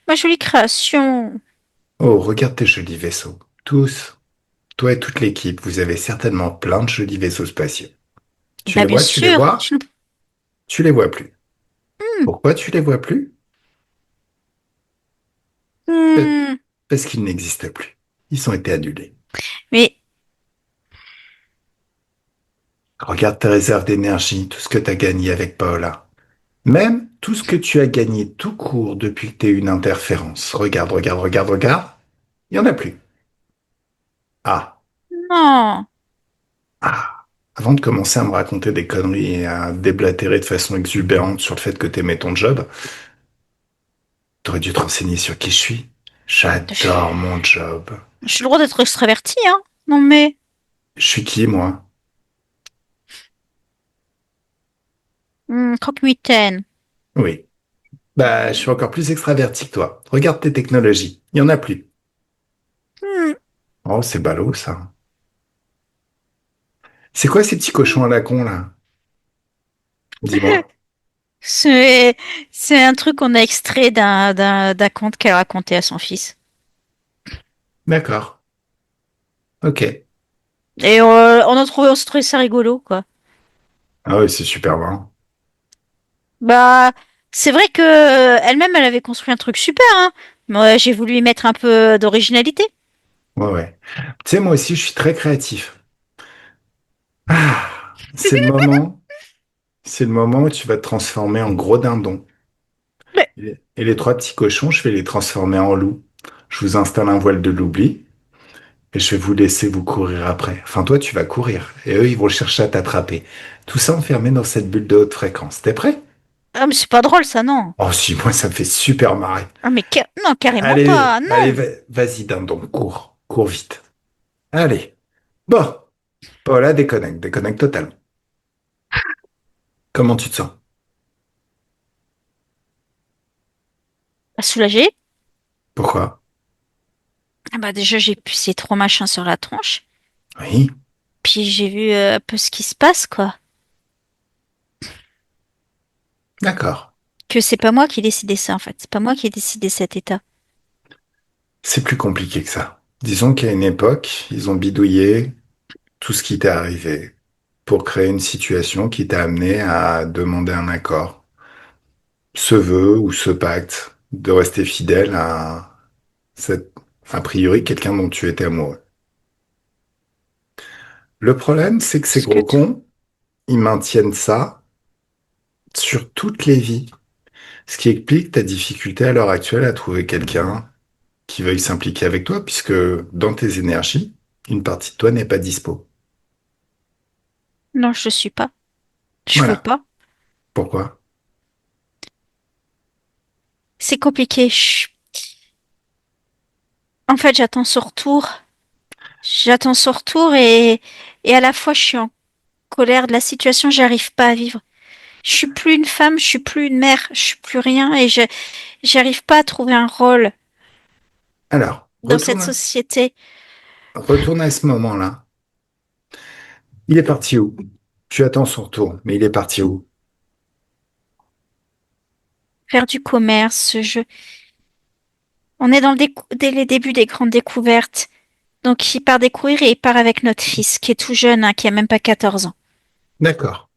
ma jolie création. Oh, regarde tes jolis vaisseaux. Tous. Toi et toute l'équipe, vous avez certainement plein de jolis vaisseaux spatiaux. Tu Bah les bien vois, tu les sûr. vois? Tu les vois plus. Hmm. Pourquoi tu les vois plus? Pe- Hmm. Parce qu'ils n'existent plus. Ils ont été annulés. Mais Regarde tes réserves d'énergie, tout ce que tu as gagné avec Paola. Même tout ce que tu as gagné tout court depuis que tu as eu une interférence. Regarde, regarde, regarde, regarde. Il n'y en a plus. Ah, non. ah. Avant de commencer à me raconter des conneries et à déblatérer de façon exubérante sur le fait que tu aimais ton job, t'aurais dû te renseigner sur qui je suis. J'adore mon job. J'ai le droit d'être extraverti, hein. Non mais, Je suis qui, moi? croque-mitaine. Oui. Bah, je suis encore plus extraverti que toi. Regarde tes technologies. Il n'y en a plus. Hmm. Oh, c'est ballot, ça. C'est quoi ces petits cochons à la con, là? Dis-moi. C'est, c'est un truc qu'on a extrait d'un conte qu'elle racontait à son fils. D'accord. Ok. Et on s'est trouvé ça rigolo, quoi. Ah oui, c'est super marrant. Bah, c'est vrai que elle-même, elle avait construit un truc super, hein. Moi, j'ai voulu y mettre un peu d'originalité. Ouais, ouais. Tu sais, moi aussi, je suis très créatif. Ah, c'est le moment où tu vas te transformer en gros dindon. Mais, Et les trois petits cochons, je vais les transformer en loups. Je vous installe un voile de l'oubli et je vais vous laisser vous courir après. Enfin, toi, tu vas courir et eux, ils vont chercher à t'attraper. Tout ça enfermé dans cette bulle de haute fréquence. T'es prêt? ah, mais c'est pas drôle, ça, non. Oh, si, moi, ça me fait super marrer. Ah, mais non, carrément Allez, pas, allez, non. vas-y, dindon, cours. Cours vite. Allez. Bon, Paula, déconnecte, déconnecte totalement. Comment tu te sens? Pas soulagé. Pourquoi? Ah bah déjà, j'ai pu ces trois machins sur la tronche. Oui, Puis j'ai vu un peu ce qui se passe, quoi. d'accord. Que c'est pas moi qui ai décidé ça, en fait. C'est pas moi qui ai décidé cet état. C'est plus compliqué que ça. Disons qu'à une époque, ils ont bidouillé tout ce qui t'est arrivé pour créer une situation qui t'a amené à demander un accord, ce vœu ou ce pacte de rester fidèle à cette, a priori, quelqu'un dont tu étais amoureux. Le problème, c'est que ces Ce que gros cons, ils maintiennent ça sur toutes les vies, ce qui explique ta difficulté à l'heure actuelle à trouver quelqu'un qui veuille s'impliquer avec toi, puisque dans tes énergies, une partie de toi n'est pas dispo. Non, je suis pas. Je veux Voilà. pas. Pourquoi? C'est compliqué. En fait, j'attends son retour. J'attends son retour et à la fois, je suis en colère de la situation. J'arrive pas à vivre. Je suis plus une femme, je suis plus une mère, je suis plus rien et j'arrive pas à trouver un rôle Alors, dans cette société. retourne à ce moment-là. Il est parti où? Tu attends son retour, mais il est parti où? Faire du commerce, on est dans dès les débuts des grandes découvertes. Donc il part découvrir et il part avec notre fils qui est tout jeune, hein, qui a même pas 14 ans. D'accord.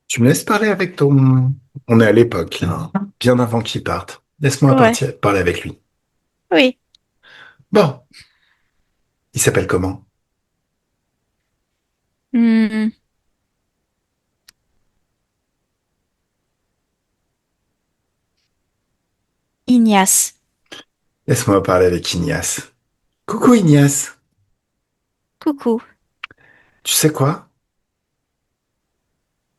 Tu me laisses parler avec ton... On est à l'époque, là, bien avant qu'il parte. Laisse-moi Ouais, parler avec lui. oui. Bon, il s'appelle comment? Hmm, Ignace. Laisse-moi parler avec Ignace. Coucou Ignace. Coucou. Tu sais quoi?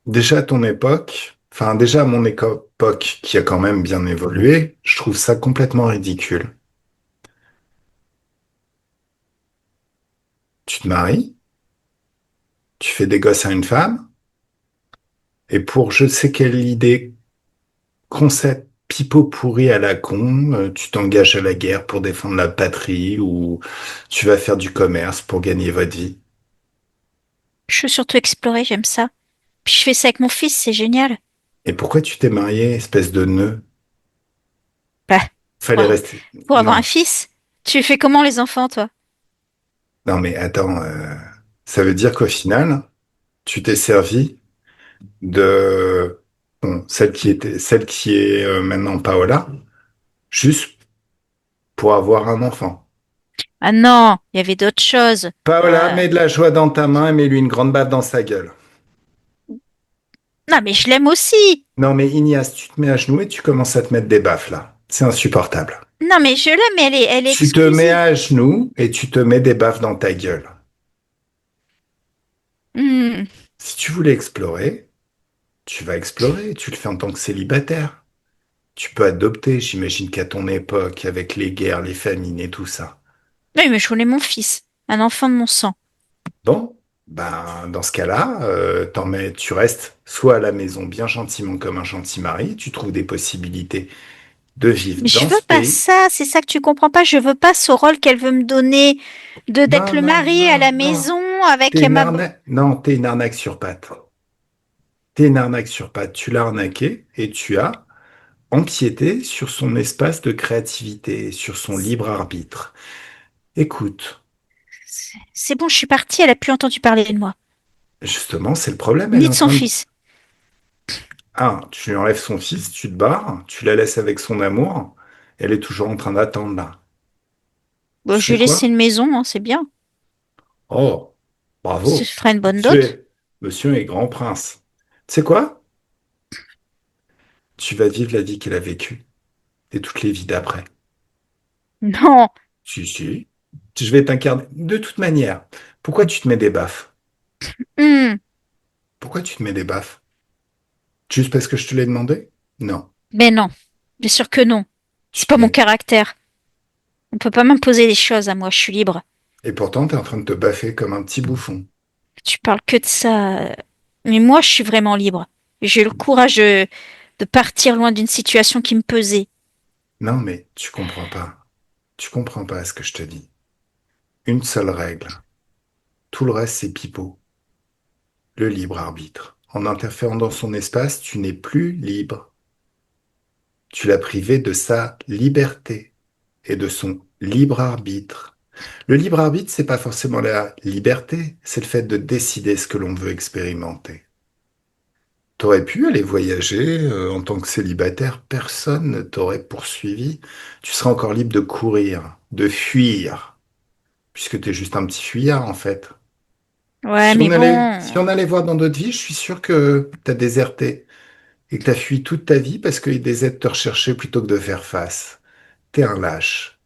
Déjà à ton époque, enfin déjà à mon époque qui a quand même bien évolué, je trouve ça complètement ridicule. Tu te maries, tu fais des gosses à une femme, et pour je sais quelle idée, concept pipeau pourri à la con, tu t'engages à la guerre pour défendre la patrie ou tu vas faire du commerce pour gagner votre vie. Je veux surtout explorer, j'aime ça. Puis je fais ça avec mon fils, c'est génial. Et pourquoi tu t'es marié, espèce de nœud? Bah, Fallait pour, rester. pour avoir un Non, fils. Tu fais comment les enfants, toi? non mais attends, ça veut dire qu'au final, tu t'es servi de bon, celle qui est maintenant Paola, juste pour avoir un enfant. Ah non, il y avait d'autres choses. Paola, Euh, mets de la joie dans ta main et mets-lui une grande baffe dans sa gueule. Non, mais je l'aime aussi. Non mais Ignace, tu te mets à genoux et tu commences à te mettre des baffes là. C'est insupportable. Non, mais je l'aime, mais elle est Tu te mets exclusive. à genoux et tu te mets des baffes dans ta gueule. Hmm. Si tu voulais explorer, tu vas explorer. Tu le fais en tant que célibataire. Tu peux adopter, j'imagine qu'à ton époque, avec les guerres, les famines et tout ça. Oui, mais je voulais mon fils. Un enfant de mon sang. Bon, ben dans ce cas-là, tu restes soit à la maison bien gentiment comme un gentil mari, tu trouves des possibilités de vivre Mais je dans veux ce pas pays. ça, c'est ça que tu comprends pas. Je veux pas ce rôle qu'elle veut me donner de d'être Non, le non, mari à non, la non. maison avec T'es une ma... arnaque. Non, t'es une arnaque sur pattes. T'es une arnaque sur pattes. Tu l'as arnaqué et tu as empiété sur son espace de créativité, sur son libre arbitre. Écoute, C'est bon, je suis partie, elle a plus entendu parler de moi. justement, c'est le problème. Elle est Ni de en son train de... fils. Ah, tu lui enlèves son fils, tu te barres, tu la laisses avec son amour. Elle est toujours en train d'attendre là. Bon, Tu je lui sais ai laissé quoi? une maison, hein, c'est bien. Oh, Ça bravo. fera une bonne dot. Monsieur est grand prince. Tu sais quoi? Tu vas vivre la vie qu'elle a vécue et toutes les vies d'après. Non. Si, si. Je vais t'incarner. De toute manière, pourquoi tu te mets des baffes? Hmm. Pourquoi tu te mets des baffes? Juste parce que je te l'ai demandé? Non. Mais non. Bien sûr que non. Tu C'est pas te mon mets. caractère. On peut pas m'imposer des choses à moi, je suis libre. Et pourtant, t'es en train de te baffer comme un petit bouffon. Tu parles que de ça. Mais moi, je suis vraiment libre. J'ai eu le courage de partir loin d'une situation qui me pesait. Non, mais tu comprends pas. Tu comprends pas ce que je te dis. Une seule règle. Tout le reste, c'est pipeau. Le libre arbitre. En interférant dans son espace, tu n'es plus libre. Tu l'as privé de sa liberté et de son libre arbitre. Le libre arbitre, c'est pas forcément la liberté, c'est le fait de décider ce que l'on veut expérimenter. T'aurais pu aller voyager en tant que célibataire, personne ne t'aurait poursuivi. Tu serais encore libre de courir, de fuir, puisque t'es juste un petit fuyard en fait. Ouais, mais Si bon. on allait voir dans d'autres vies, je suis sûr que t'as déserté et que t'as fui toute ta vie parce qu'ils essaient de te rechercher plutôt que de faire face. T'es un lâche.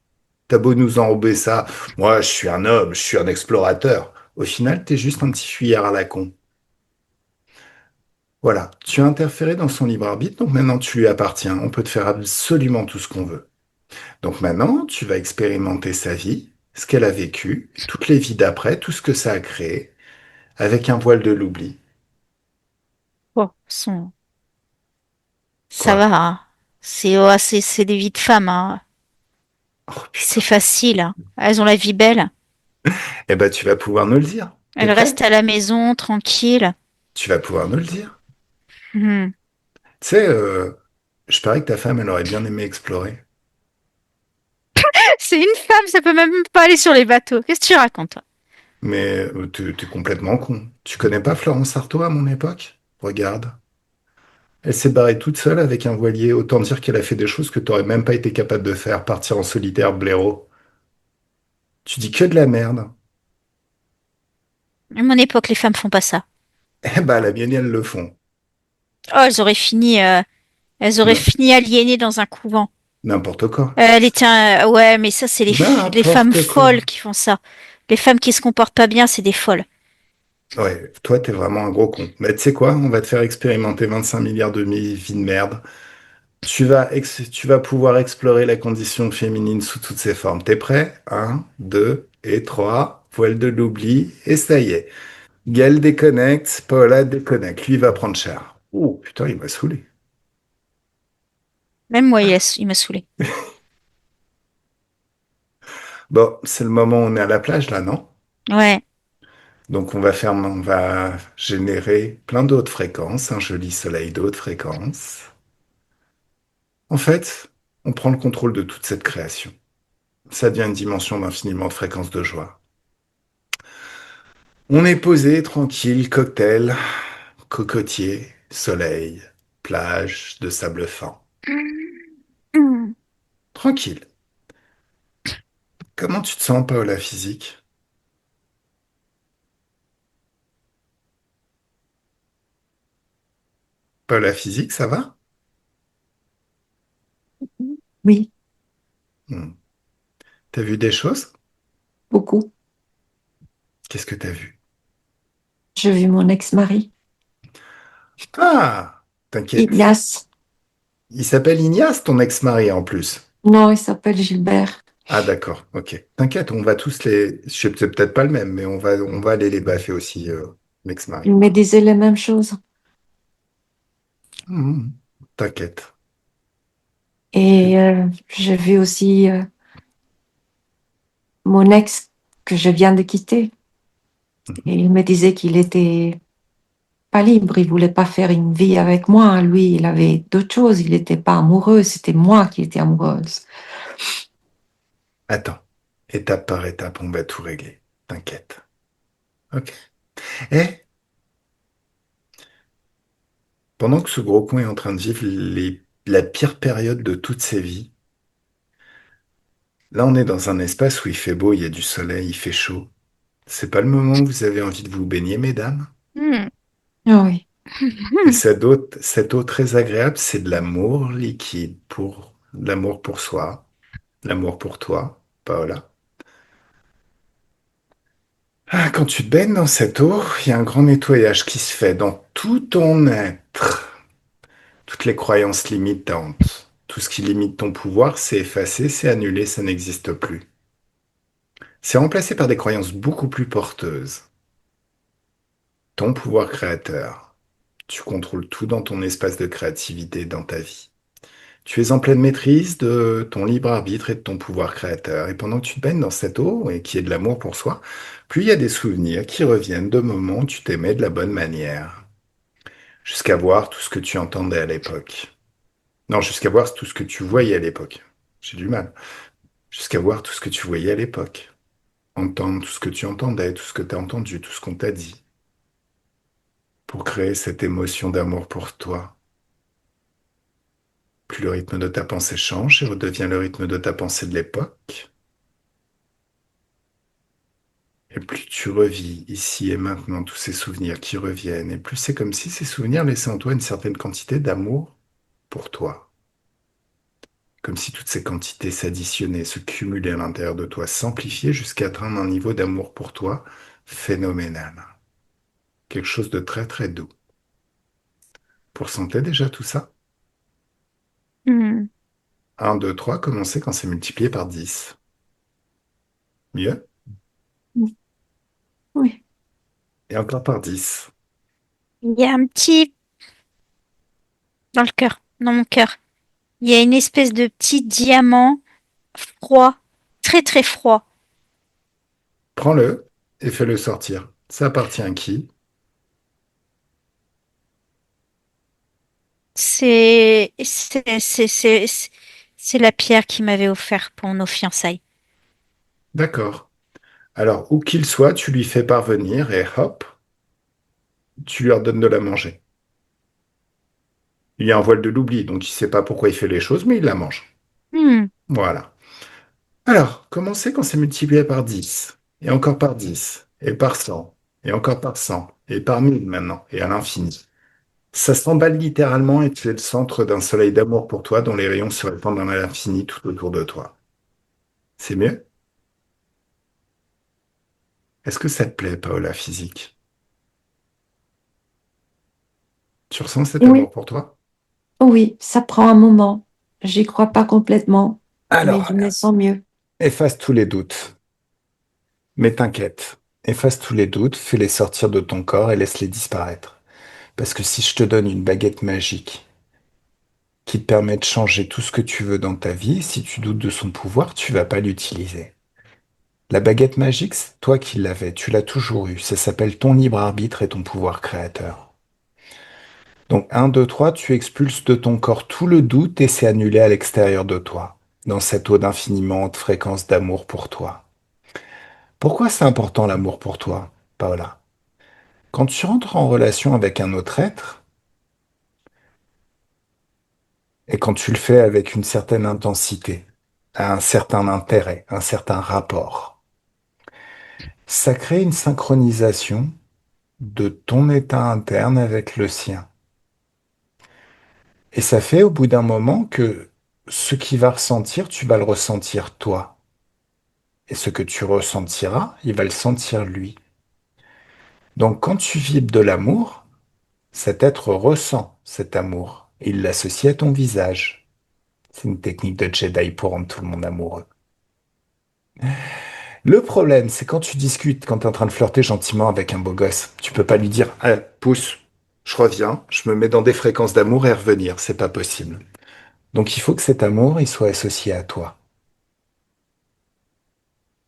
T'as beau nous enrober ça, moi je suis un homme, je suis un explorateur. Au final, t'es juste un petit fuyard à la con. Voilà, tu as interféré dans son libre arbitre, donc maintenant tu lui appartiens. On peut te faire absolument tout ce qu'on veut. Donc maintenant, tu vas expérimenter sa vie, ce qu'elle a vécu, toutes les vies d'après, tout ce que ça a créé, avec un voile de l'oubli. Bon, ça Quoi? va, hein. C'est des vies de femmes, hein. Oh C'est putain. facile, hein. Elles ont la vie belle. Eh ben, tu vas pouvoir nous le dire. T'es Elles restent prête? à la maison, tranquilles. Tu vas pouvoir nous le dire. Hmm. Tu sais, je parie que ta femme, elle aurait bien aimé explorer. C'est une femme, ça peut même pas aller sur les bateaux. Qu'est-ce que tu racontes, toi? Mais t'es complètement con. Tu connais pas Florence Artaud à mon époque? Regarde. Elle s'est barrée toute seule avec un voilier. Autant dire qu'elle a fait des choses que t'aurais même pas été capable de faire. Partir en solitaire, blaireau. Tu dis que de la merde. À mon époque, les femmes font pas ça. Eh ben, la mienne, elles le font. Oh, elles auraient N- fini aliénées dans un couvent. N'importe quoi. Ouais, mais ça, c'est les femmes N'importe quoi. folles qui font ça. Les femmes qui se comportent pas bien, c'est des folles. Ouais, toi, t'es vraiment un gros con. Mais tu sais quoi? On va te faire expérimenter 25 milliards de vies de merde. Tu vas pouvoir explorer la condition féminine sous toutes ses formes. T'es prêt? Un, deux et trois. Voile de l'oubli. Et ça y est. Gaël déconnecte. Paola déconnecte. Lui, il va prendre cher. Oh, putain, il m'a saoulé. Même moi, yes, il m'a saoulé. Bon, c'est le moment où on est à la plage, là, non? Ouais. Donc, on va générer plein d'autres fréquences. Un joli soleil d'autres fréquences. En fait, on prend le contrôle de toute cette création. Ça devient une dimension d'infiniment de fréquences de joie. On est posé, tranquille, cocktail, cocotier, soleil, plage de sable fin. Mm. Tranquille. Comment tu te sens, Paola Physique? Paola Physique, ça va? Oui, Hmm. T'as vu des choses? beaucoup. Qu'est-ce que t'as vu? J'ai vu mon ex-mari, Ah, t'inquiète. Ignace. Il s'appelle Ignace, ton ex-mari, en plus. Non, il s'appelle Gilbert. Ah, d'accord, ok. T'inquiète, on va tous les... Je sais peut-être pas le même, mais on va aller les baffer aussi, l'ex-mari. Il me disait les mêmes choses. Hmm. T'inquiète. Et j'ai vu aussi mon ex que je viens de quitter. Et Mhm. il me disait qu'il était pas libre, il voulait pas faire une vie avec moi. Lui, il avait d'autres choses, il n'était pas amoureux, c'était moi qui étais amoureuse. Attends, étape par étape, on va tout régler. T'inquiète. Ok. Eh, pendant que ce gros con est en train de vivre la pire période de toute sa vie, là on est dans un espace où il fait beau, il y a du soleil, il fait chaud. C'est pas le moment où vous avez envie de vous baigner, mesdames? Mm. Ah oui. Et cette eau très agréable, c'est de l'amour liquide pour l'amour pour soi, l'amour pour toi, Paola. Ah, quand tu te baignes dans cette eau, il y a un grand nettoyage qui se fait dans tout ton être. Toutes les croyances limitantes, tout ce qui limite ton pouvoir, c'est effacé, c'est annulé, ça n'existe plus. C'est remplacé par des croyances beaucoup plus porteuses. Ton pouvoir créateur. Tu contrôles tout dans ton espace de créativité, dans ta vie. Tu es en pleine maîtrise de ton libre arbitre et de ton pouvoir créateur. Et pendant que tu te baignes dans cette eau et qui est de l'amour pour soi, plus il y a des souvenirs qui reviennent de moments où tu t'aimais de la bonne manière. Jusqu'à voir tout ce que tu entendais à l'époque. Non, jusqu'à voir tout ce que tu voyais à l'époque. J'ai du mal. Jusqu'à voir tout ce que tu voyais à l'époque. Entendre tout ce que tu entendais, tout ce que tu as entendu, tout ce qu'on t'a dit. Pour créer cette émotion d'amour pour toi. Plus le rythme de ta pensée change et redevient le rythme de ta pensée de l'époque. Et plus tu revis ici et maintenant tous ces souvenirs qui reviennent, et plus c'est comme si ces souvenirs laissaient en toi une certaine quantité d'amour pour toi. Comme si toutes ces quantités s'additionnaient, se cumulaient à l'intérieur de toi, s'amplifiaient jusqu'à atteindre un niveau d'amour pour toi phénoménal. Quelque chose de très très doux. Pour sentir déjà tout ça? Mm. Un, 2, 3, commencez quand c'est multiplié par 10. Mieux? Oui. Et encore par 10. Il y a un petit dans le cœur, dans mon cœur. Il y a une espèce de petit diamant froid, très très froid. Prends-le et fais-le sortir. Ça appartient à qui? C'est la pierre qu'il m'avait offert pour nos fiançailles. D'accord. Alors, où qu'il soit, tu lui fais parvenir et hop, tu lui redonnes de la manger. Il y a un voile de l'oubli, donc il ne sait pas pourquoi il fait les choses, mais il la mange. Hmm. Voilà. Alors, comment c'est quand c'est multiplié par 10 et encore par 10 et par 100 et encore par 100 et par 1000 maintenant, et à l'infini. Ça s'emballe littéralement et tu es le centre d'un soleil d'amour pour toi dont les rayons se répandent à l'infini tout autour de toi. C'est mieux? Est-ce que ça te plaît, Paola, physique? Tu ressens cet Oui, amour pour toi? oui, ça prend un moment. J'y crois pas complètement, mais Alors, je me sens mieux. efface tous les doutes. Mais t'inquiète, efface tous les doutes, fais-les sortir de ton corps et laisse-les disparaître. Parce que si je te donne une baguette magique qui te permet de changer tout ce que tu veux dans ta vie, si tu doutes de son pouvoir, tu vas pas l'utiliser. La baguette magique, c'est toi qui l'avais, tu l'as toujours eu. Ça s'appelle ton libre arbitre et ton pouvoir créateur. Donc, un, 2, 3, tu expulses de ton corps tout le doute et c'est annulé à l'extérieur de toi, dans cette eau d'infiniment haute fréquence d'amour pour toi. Pourquoi c'est important l'amour pour toi, Paola? Quand tu rentres en relation avec un autre être, et quand tu le fais avec une certaine intensité, un certain intérêt, un certain rapport, ça crée une synchronisation de ton état interne avec le sien. Et ça fait au bout d'un moment que ce qu'il va ressentir, tu vas le ressentir toi. Et ce que tu ressentiras, il va le sentir lui. Donc quand tu vibres de l'amour, cet être ressent cet amour. Il l'associe à ton visage. C'est une technique de Jedi pour rendre tout le monde amoureux. Le problème, c'est quand tu discutes, quand tu es en train de flirter gentiment avec un beau gosse, tu peux pas lui dire, ah, pousse, je reviens, je me mets dans des fréquences d'amour et revenir. C'est pas possible. Donc il faut que cet amour, il soit associé à toi.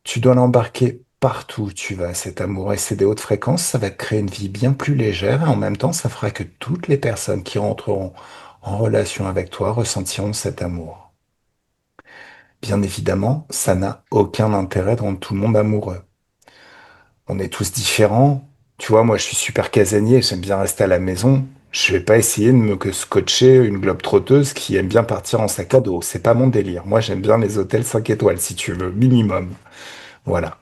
Tu dois l'embarquer partout où tu vas, cet amour. Et c'est des hautes fréquences, ça va te créer une vie bien plus légère et en même temps, ça fera que toutes les personnes qui rentreront en relation avec toi ressentiront cet amour. Bien évidemment, ça n'a aucun intérêt de rendre tout le monde amoureux. On est tous différents. Tu vois, moi, je suis super casanier, j'aime bien rester à la maison. Je vais pas essayer de me scotcher une globe trotteuse qui aime bien partir en sac à dos. C'est pas mon délire. Moi, j'aime bien les hôtels 5 étoiles, si tu veux, minimum. Voilà.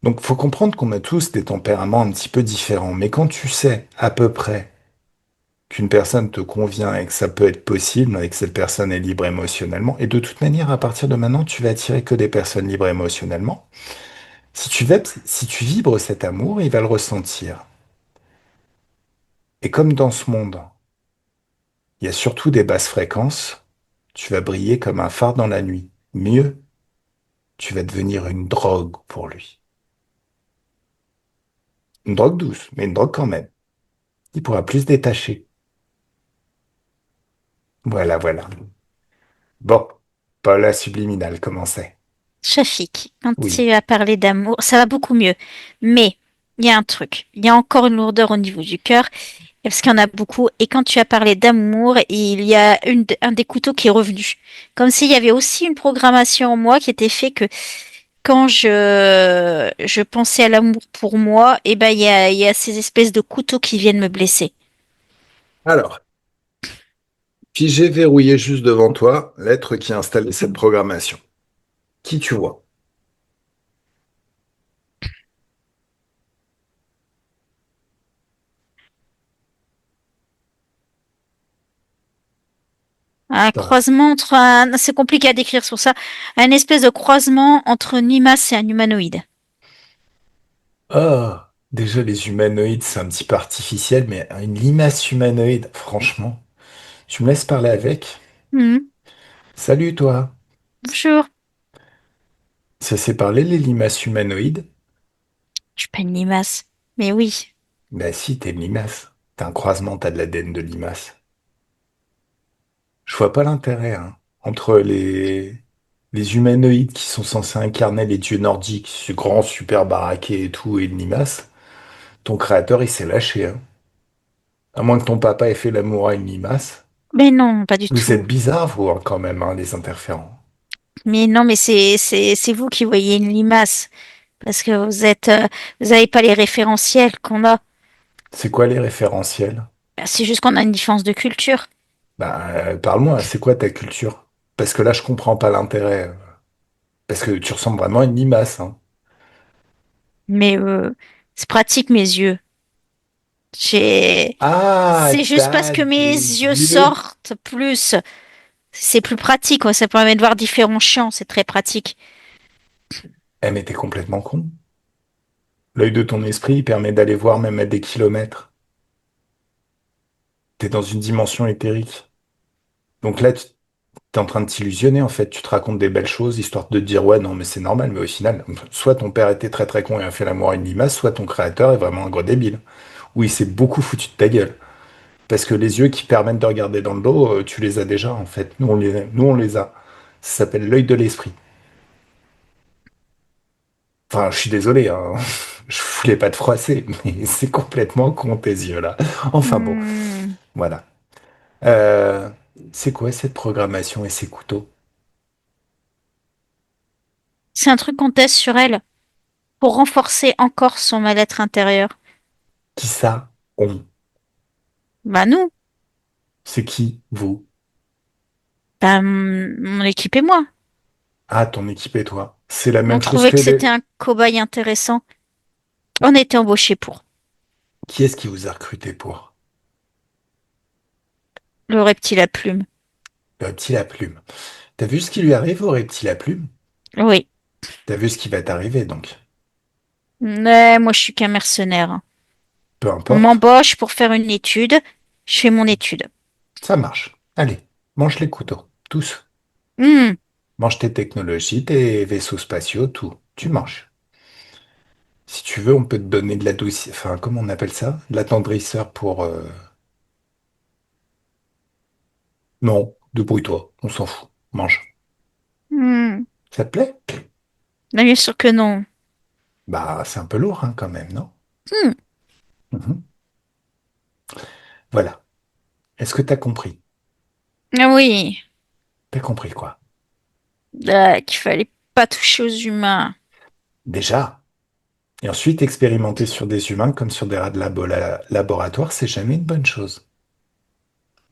Donc, faut comprendre qu'on a tous des tempéraments un petit peu différents. Mais quand tu sais à peu près qu'une personne te convient et que ça peut être possible et que cette personne est libre émotionnellement, et de toute manière, à partir de maintenant, tu vas attirer que des personnes libres émotionnellement. Si tu vibres cet amour, il va le ressentir. Et comme dans ce monde, il y a surtout des basses fréquences, tu vas briller comme un phare dans la nuit. Mieux, tu vas devenir une drogue pour lui. Une drogue douce, mais une drogue quand même. Il pourra plus se détacher. Voilà, voilà. Bon, pas la subliminale, comment c'est? Shafik, quand Oui. tu as parlé d'amour, ça va beaucoup mieux. Mais il y a un truc. Il y a encore une lourdeur au niveau du cœur, parce qu'il y en a beaucoup. Et quand tu as parlé d'amour, il y a un des couteaux qui est revenu. Comme s'il y avait aussi une programmation en moi qui était fait que quand je pensais à l'amour pour moi, et ben il y a ces espèces de couteaux qui viennent me blesser. Alors, puis j'ai verrouillé juste devant toi l'être qui a installé cette programmation. Qui tu vois? Un Bah, croisement entre c'est compliqué à décrire sur ça, un espèce de croisement entre une limace et un humanoïde. ah, déjà les humanoïdes, c'est un petit peu artificiel, mais une limace humanoïde, franchement, tu me laisses parler avec? Hmm. Salut toi. Bonjour, Ça s'est parlé les limaces humanoïdes? je suis pas une limace. Mais oui. Bah si, t'es une limace. T'as un croisement, t'as de l'ADN de limace. Je vois pas l'intérêt, hein, entre les humanoïdes qui sont censés incarner les dieux nordiques, ce grand super baraqué et tout, et une limace. Ton créateur, il s'est lâché, hein. À moins que ton papa ait fait l'amour à une limace. Mais non, pas du Vous tout. êtes bizarres, vous, hein, quand même, hein, les interférents. Mais non, mais c'est vous qui voyez une limace parce que vous avez pas les référentiels qu'on a. C'est quoi les référentiels? Bah, c'est juste qu'on a une différence de culture. Parle-moi, c'est quoi ta culture? Parce que là, je comprends pas l'intérêt. Parce que tu ressembles vraiment à une limace, hein. Mais c'est pratique mes yeux. J'ai Ah, C'est juste parce t'as que mes des yeux yeux. sortent plus. C'est plus pratique, quoi. Ça permet de voir différents champs. C'est très pratique. Eh, mais t'es complètement con. L'œil de ton esprit il permet d'aller voir même à des kilomètres. T'es dans une dimension éthérique. Donc là, t'es en train de t'illusionner, en fait. Tu te racontes des belles choses, histoire de te dire, ouais, non, mais c'est normal. Mais au final, soit ton père était très très con et a fait l'amour à une limace, soit ton créateur est vraiment un gros débile. Oui, il s'est beaucoup foutu de ta gueule. Parce que les yeux qui permettent de regarder dans le dos, tu les as déjà, en fait. Nous, on les a. Ça s'appelle l'œil de l'esprit. Enfin, je suis désolé, hein. Je voulais pas te froisser, mais c'est complètement con tes yeux là. Enfin bon, Hmm. voilà. Euh, c'est quoi cette programmation et ces couteaux? C'est un truc qu'on teste sur elle pour renforcer encore son mal-être intérieur. Qui ça? On. Bah nous, C'est qui? Vous? bah, mon équipe et moi. Ah, ton équipe et toi. C'est la On même chose trouvait que que c'était les... un cobaye intéressant. On était embauchés pour Qui est-ce qui vous a recruté pour? le reptile à plumes. Le reptile à plume. T'as vu ce qui lui arrive au reptile à plume? Oui. T'as vu ce qui va t'arriver donc? Mais moi, je suis qu'un mercenaire, hein. Peu On importe. m'embauche pour faire une étude. Je fais mon étude. Ça marche. Allez, mange les couteaux. Tous. Hmm. Mange tes technologies, tes vaisseaux spatiaux, tout. Tu manges. Si tu veux, on peut te donner de la douce, enfin, comment on appelle ça? De l'attendrisseur pour... Non, débrouille-toi, on s'en fout. Mange. Hmm. Ça te plaît? Mais bien sûr que non. Bah, c'est un peu lourd, hein, quand même, non? Hmm. Mhm. Voilà. Est-ce que t'as compris? Ah oui. T'as compris quoi? Qu'il fallait pas toucher aux humains. Déjà. Et ensuite, expérimenter sur des humains comme sur des rats de laboratoire, c'est jamais une bonne chose.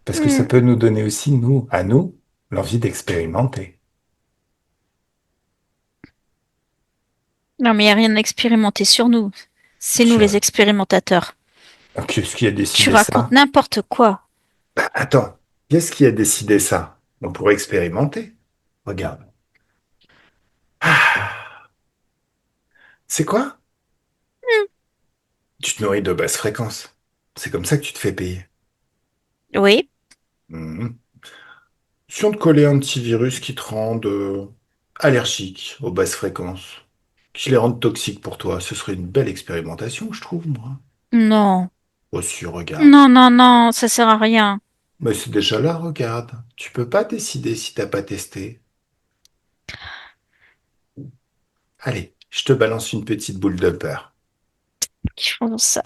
Parce que ça Hmm. peut nous donner aussi, nous, à nous, l'envie d'expérimenter. Non, mais il n'y a rien d'expérimenté sur nous. C'est nous les Sur... expérimentateurs. Qu'est-ce qui a Tu décidé racontes ça? n'importe quoi. Bah, attends, qu'est-ce qui a décidé ça? On pourrait expérimenter. Regarde. Ah, c'est quoi? Hmm. Tu te nourris de basse fréquence. C'est comme ça que tu te fais payer. Oui. Mhm. Si on te collait un petit virus qui te rende allergique aux basses fréquences, qui les rende toxiques pour toi, ce serait une belle expérimentation, je trouve, moi. Non. Aussi, regarde. Non, non, non, ça sert à rien. Mais c'est déjà là, regarde. Tu peux pas décider si t'as pas testé. Allez, je te balance une petite boule de peur. Ils font ça.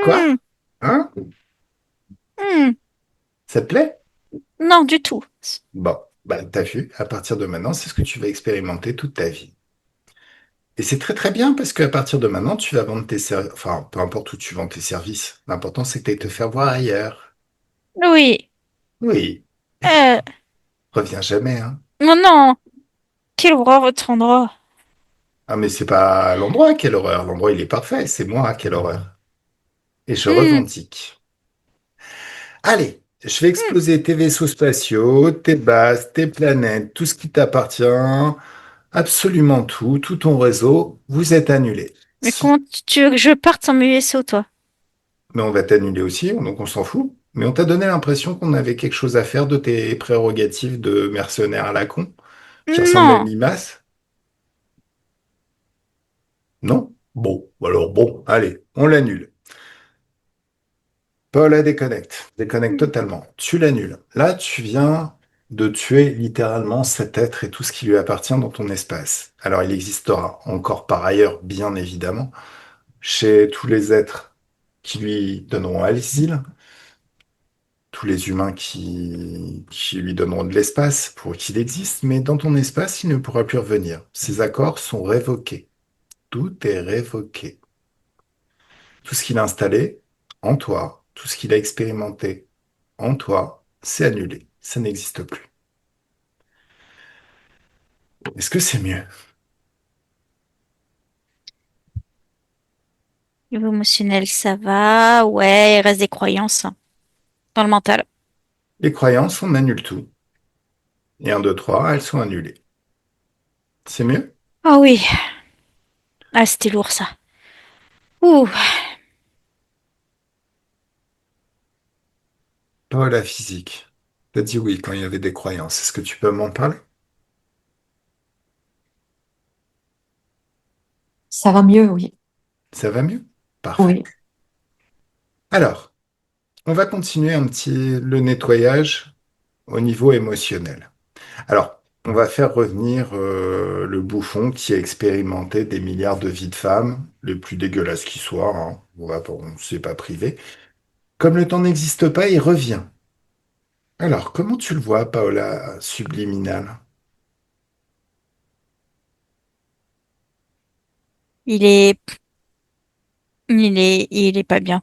Quoi? Hmm. Hein? Hmm. Ça te plaît? Non, du tout. Bon, bah t'as vu, à partir de maintenant, c'est ce que tu vas expérimenter toute ta vie. Et c'est très très bien parce qu'à partir de maintenant, tu vas vendre tes services, enfin, peu importe où tu vends tes services. L'important, c'est que tu ailles te faire voir ailleurs. Oui. Oui, Euh, reviens jamais, hein. oh non. Quel horreur votre endroit. Ah, mais c'est pas l'endroit, quelle horreur. L'endroit, il est parfait. C'est moi, quelle horreur. Et je Hmm. revendique. Allez, je vais Hmm. exploser tes vaisseaux spatiaux, tes bases, tes planètes, tout ce qui t'appartient, absolument tout, tout ton réseau. Vous êtes annulé. Mais Si, comment tu veux que je parte sans mes vaisseaux, toi? mais on va t'annuler aussi, donc on s'en fout. Mais on t'a donné l'impression qu'on avait quelque chose à faire de tes prérogatives de mercenaire à la con, qui ressemble à une Non. limace. Non? Bon, alors bon, allez, on l'annule. Paul, la déconnecte. Déconnecte Hmm. totalement. Tu l'annules. Là, tu viens de tuer littéralement cet être et tout ce qui lui appartient dans ton espace. Alors, il existera encore par ailleurs, bien évidemment, chez tous les êtres qui lui donneront asile, tous les humains qui lui donneront de l'espace pour qu'il existe, mais dans ton espace, il ne pourra plus revenir. Ces accords sont révoqués. Tout est révoqué. Tout ce qu'il a installé en toi, tout ce qu'il a expérimenté en toi, c'est annulé. Ça n'existe plus. Est-ce que c'est mieux? Niveau émotionnel, ça va. Ouais, il reste des croyances hein, dans le mental. Les croyances, on annule tout. Et un, deux, trois, elles sont annulées. C'est mieux? Ah oui. Ah, c'était lourd ça. Ouh. Pas la physique. T'as dit oui quand il y avait des croyances. Est-ce que tu peux m'en parler? Ça va mieux, oui. Ça va mieux? Parfait. Oui. Alors, on va continuer un petit le nettoyage au niveau émotionnel. Alors, on va faire revenir le bouffon qui a expérimenté des milliards de vies de femmes, les plus dégueulasses qui soient, hein. On ne s'est pas privé. Comme le temps n'existe pas, il revient. Alors, comment tu le vois, Paola subliminal? Il est, il est pas bien.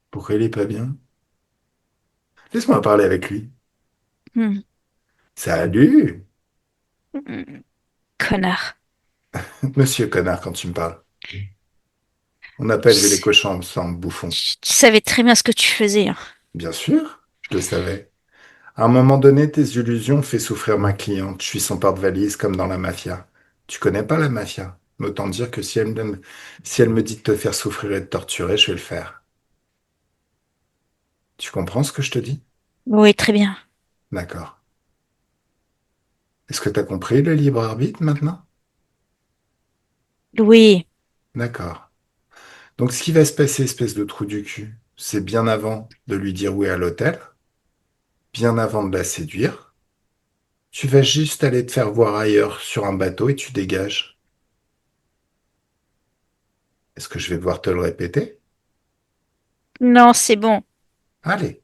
Pourquoi il est pas bien? Laisse-moi parler avec lui. Hmm. Salut, Hmm. Connard. monsieur connard, quand tu me parles. On n'a pas élevé les Tu, cochons ensemble, bouffon. tu savais très bien ce que tu faisais. Hein. Bien sûr, je le savais. À un moment donné, tes illusions fait souffrir ma cliente. Je suis son porte-valise comme dans la mafia. Tu connais pas la mafia? Mais autant dire que si elle me dit de te faire souffrir et de torturer, je vais le faire. Tu comprends ce que je te dis? Oui, très bien. D'accord. Est-ce que tu as compris le libre arbitre maintenant? Oui. D'accord. Donc ce qui va se passer, espèce de trou du cul, c'est bien avant de lui dire oui à l'hôtel, bien avant de la séduire. Tu vas juste aller te faire voir ailleurs sur un bateau et tu dégages. Est-ce que je vais devoir te le répéter? Non, c'est bon. Allez,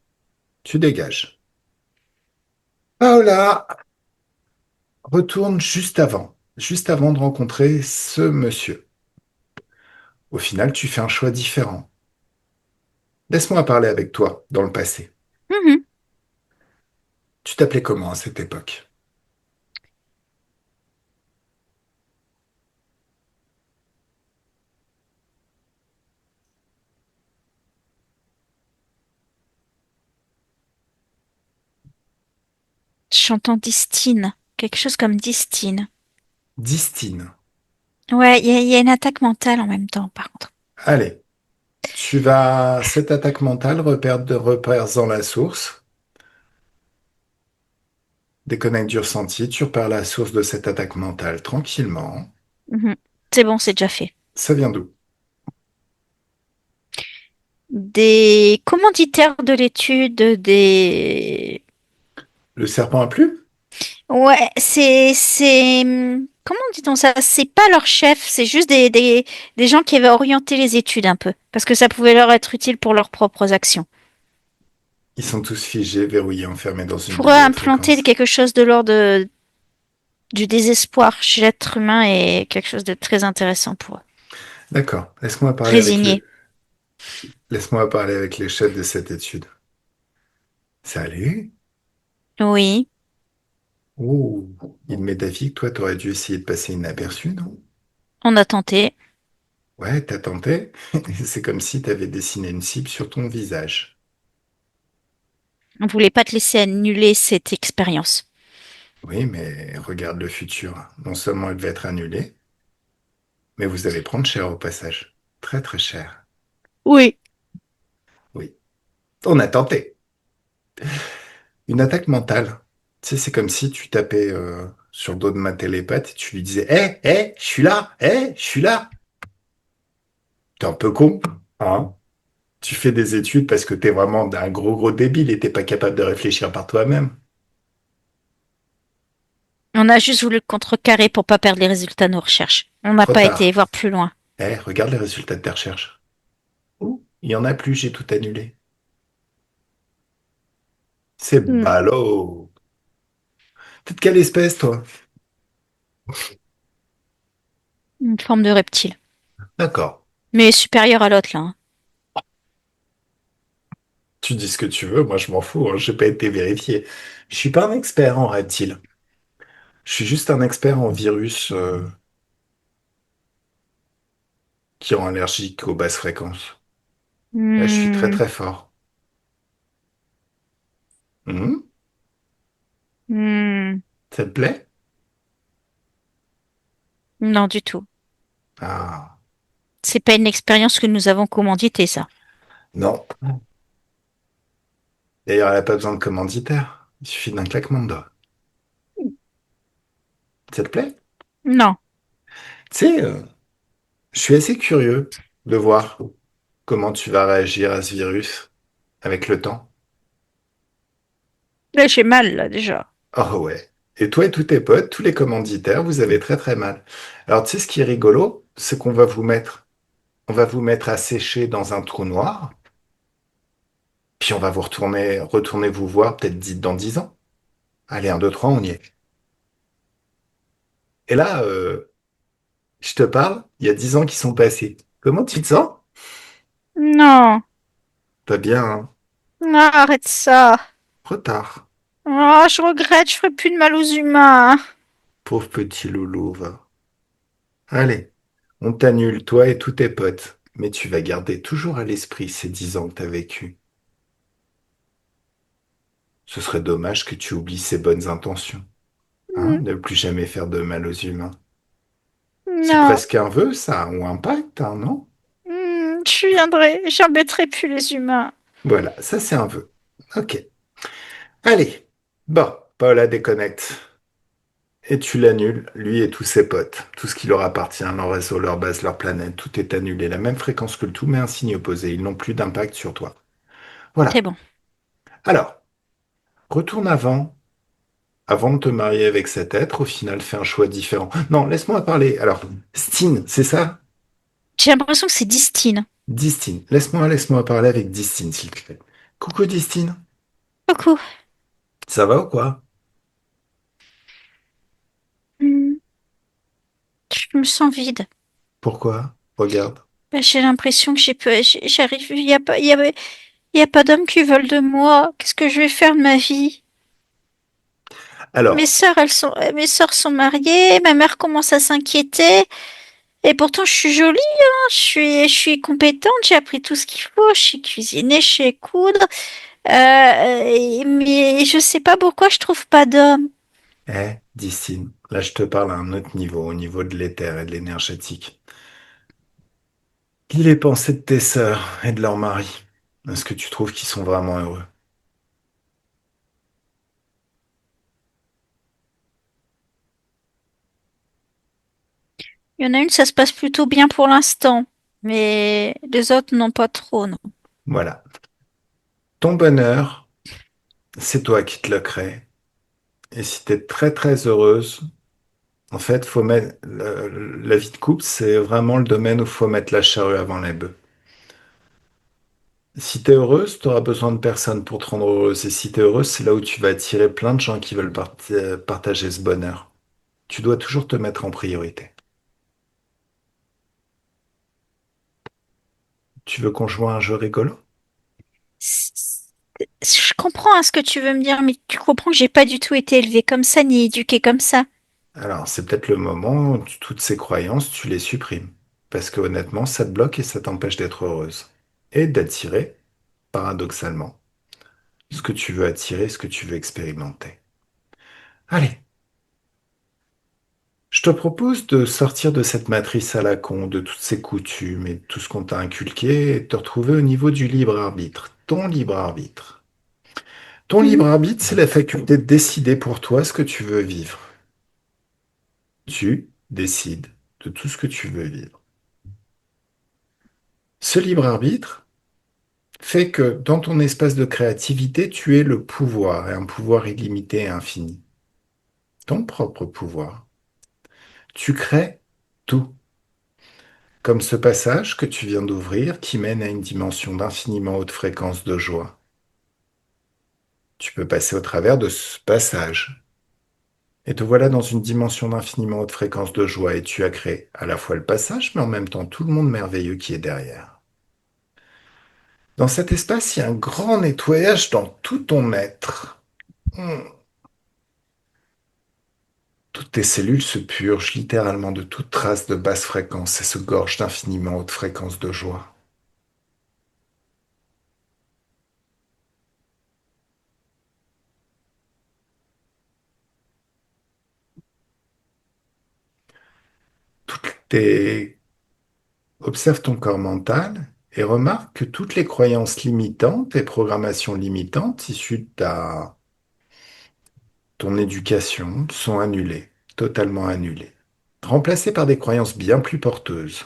tu dégages. Paola, retourne juste avant de rencontrer ce monsieur. Au final, tu fais un choix différent. Laisse-moi parler avec toi dans le passé. Mhm. Tu t'appelais comment à cette époque? Chantant Distine. Quelque chose comme Distine. Distine. Ouais, il y a une attaque mentale en même temps, par contre. Allez, tu vas, cette attaque mentale, repères dans la source, déconnecte du ressenti, tu repères la source de cette attaque mentale tranquillement. Mhm. C'est bon, c'est déjà fait. Ça vient d'où? Des commanditaires de l'étude, des... Le serpent a plu? Ouais, comment dit-on ça? C'est pas leur chef, c'est juste des gens qui avaient orienté les études un peu, parce que ça pouvait leur être utile pour leurs propres actions. Ils sont tous figés, verrouillés, enfermés dans une Pour bulle de haute implanter fréquence. quelque chose de l'ordre du désespoir chez l'être humain est quelque chose de très intéressant pour eux. D'accord, Résigné. laisse-moi parler avec les chefs de cette étude. Salut. Oui, Oh, il m'est d'avis que toi, t'aurais dû essayer de passer inaperçu, non? on a tenté. Ouais, t'as tenté. C'est comme si t'avais dessiné une cible sur ton visage. On voulait pas te laisser annuler cette expérience. Oui, mais regarde le futur. Non seulement elle va être annulée, mais vous allez prendre cher au passage. Très très cher. Oui. Oui. On a tenté. Une attaque mentale. Tu sais, c'est comme si tu tapais sur le dos de ma télépathe et tu lui disais, hé, je suis là, je suis là. T'es un peu con, hein? Tu fais des études parce que t'es vraiment un gros gros débile et t'es pas capable de réfléchir par toi-même. On a juste voulu le contrecarrer pour pas perdre les résultats de nos recherches. On n'a Trop pas été tard. voir plus loin. Regarde les résultats de tes recherches. Oh, il y en a plus, j'ai tout annulé. C'est Hmm, ballot. T'es de quelle espèce, toi? une forme de reptile. D'accord. Mais supérieure à l'autre, là, hein. Tu dis ce que tu veux, moi je m'en fous, hein, j'ai pas été vérifié. Je suis pas un expert en reptiles. Je suis juste un expert en virus qui sont allergiques aux basses fréquences. Là, je suis très Hmm, très fort. Mhm. hmm, Ça te plaît? non, du tout. Ah, C'est pas une expérience que nous avons commanditée, ça. non. D'ailleurs, elle n'a pas besoin de commanditaire. Il suffit d'un claquement de doigts. Ça te plaît? Non. Tu sais, je suis assez curieux de voir comment tu vas réagir à ce virus avec le temps. Là, j'ai mal, là, déjà. Oh ouais. Et toi et tous tes potes, tous les commanditaires, vous avez très très mal. Alors, tu sais, ce qui est rigolo, c'est qu'on va on va vous mettre à sécher dans un trou noir, puis on va vous retourner vous voir peut-être dans 10 ans. Allez, un, deux, trois, on y est. Et là, je te parle, il y a 10 ans qui sont passés. Comment tu te sens? Non. Pas bien, hein? Non, arrête ça. Trop tard. Oh, je regrette, je ferai plus de mal aux humains. Pauvre petit loulou, va. Allez, on t'annule, toi et tous tes potes. Mais tu vas garder toujours à l'esprit ces 10 ans que t'as vécu. Ce serait dommage que tu oublies ces bonnes intentions, hein, Hmm, de plus jamais faire de mal aux humains. C'est non. presque un vœu, ça, ou un pacte, hein, non? Je viendrai, j'embêterai plus les humains. Voilà, ça c'est un vœu. Ok. Allez. Bon, Paula déconnecte. Et tu l'annules, lui et tous ses potes. Tout ce qui leur appartient, leur réseau, leur base, leur planète, tout est annulé. La même fréquence que le tout, mais un signe opposé. Ils n'ont plus d'impact sur toi. C'est Voilà. bon. Alors, retourne avant de te marier avec cet être, au final, fais un choix différent. Non, laisse-moi parler. Alors, Stine, c'est ça? J'ai l'impression que c'est Distine. Distine. Laisse-moi parler avec Distine, s'il te plaît. Coucou Distine. Coucou. Ça va ou quoi? Hmm, je me sens vide. Pourquoi? Regarde. Ben, j'ai l'impression que j'arrive, il y a pas d'hommes qui veulent de moi. Qu'est-ce que je vais faire de ma vie? Alors, Mes sœurs sont mariées, ma mère commence à s'inquiéter. Et pourtant, je suis jolie, hein, je suis compétente, j'ai appris tout ce qu'il faut, je sais cuisiner, je sais coudre. Mais je sais pas pourquoi je trouve pas d'homme. Distine, là je te parle à un autre niveau, au niveau de l'éther et de l'énergétique. Les pensées de tes sœurs et de leur mari. Est-ce que tu trouves qu'ils sont vraiment heureux? Il y en a une, ça se passe plutôt bien pour l'instant. Mais les autres, non, pas trop, non. Voilà. Ton bonheur, c'est toi qui te le crée. Et si t'es très très heureuse, en fait, faut mettre la vie de couple, c'est vraiment le domaine où faut mettre la charrue avant les bœufs. Si t'es heureuse, t'auras besoin de personne pour te rendre heureuse. Et si t'es heureuse, c'est là où tu vas attirer plein de gens qui veulent partager ce bonheur. Tu dois toujours te mettre en priorité. Tu veux qu'on joue à un jeu rigolo? C- Je comprends hein, ce que tu veux me dire, mais tu comprends que j'ai pas du tout été élevée comme ça, ni éduquée comme ça. Alors, c'est peut-être le moment où toutes ces croyances, tu les supprimes. Parce que honnêtement, ça te bloque et ça t'empêche d'être heureuse. Et d'attirer, paradoxalement, ce que tu veux attirer, ce que tu veux expérimenter. Allez, je te propose de sortir de cette matrice à la con, de toutes ces coutumes et de tout ce qu'on t'a inculqué, et de te retrouver au niveau du libre arbitre. Ton libre arbitre. Ton Mhm. libre arbitre, c'est la faculté de décider pour toi ce que tu veux vivre. Tu décides de tout ce que tu veux vivre. Ce libre arbitre fait que dans ton espace de créativité, tu es le pouvoir, et un pouvoir illimité et infini. Ton propre pouvoir. Tu crées tout, comme ce passage que tu viens d'ouvrir qui mène à une dimension d'infiniment haute fréquence de joie. Tu peux passer au travers de ce passage. Et te voilà dans une dimension d'infiniment haute fréquence de joie et tu as créé à la fois le passage, mais en même temps tout le monde merveilleux qui est derrière. Dans cet espace, il y a un grand nettoyage dans tout ton être. Hmm. Toutes tes cellules se purgent littéralement de toute trace de basse fréquence et se gorgent d'infiniment haute fréquence de joie. Tes Observe ton corps mental et remarque que toutes les croyances limitantes et programmations limitantes issues de ton éducation sont annulées, totalement annulées, remplacées par des croyances bien plus porteuses.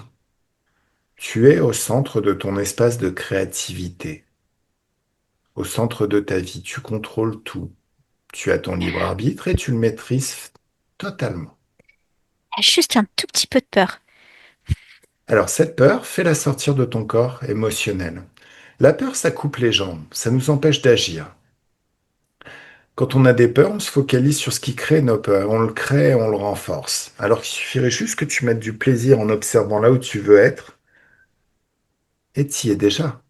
Tu es au centre de ton espace de créativité, au centre de ta vie. Tu contrôles tout. Tu as ton libre arbitre et tu le maîtrises totalement. J'ai juste un tout petit peu de peur. Alors cette peur, fais-la sortir de ton corps émotionnel. La peur, ça coupe les jambes, ça nous empêche d'agir. Quand on a des peurs, on se focalise sur ce qui crée nos peurs. On le crée, on le renforce. Alors qu'il suffirait juste que tu mettes du plaisir en observant là où tu veux être, et t'y es déjà.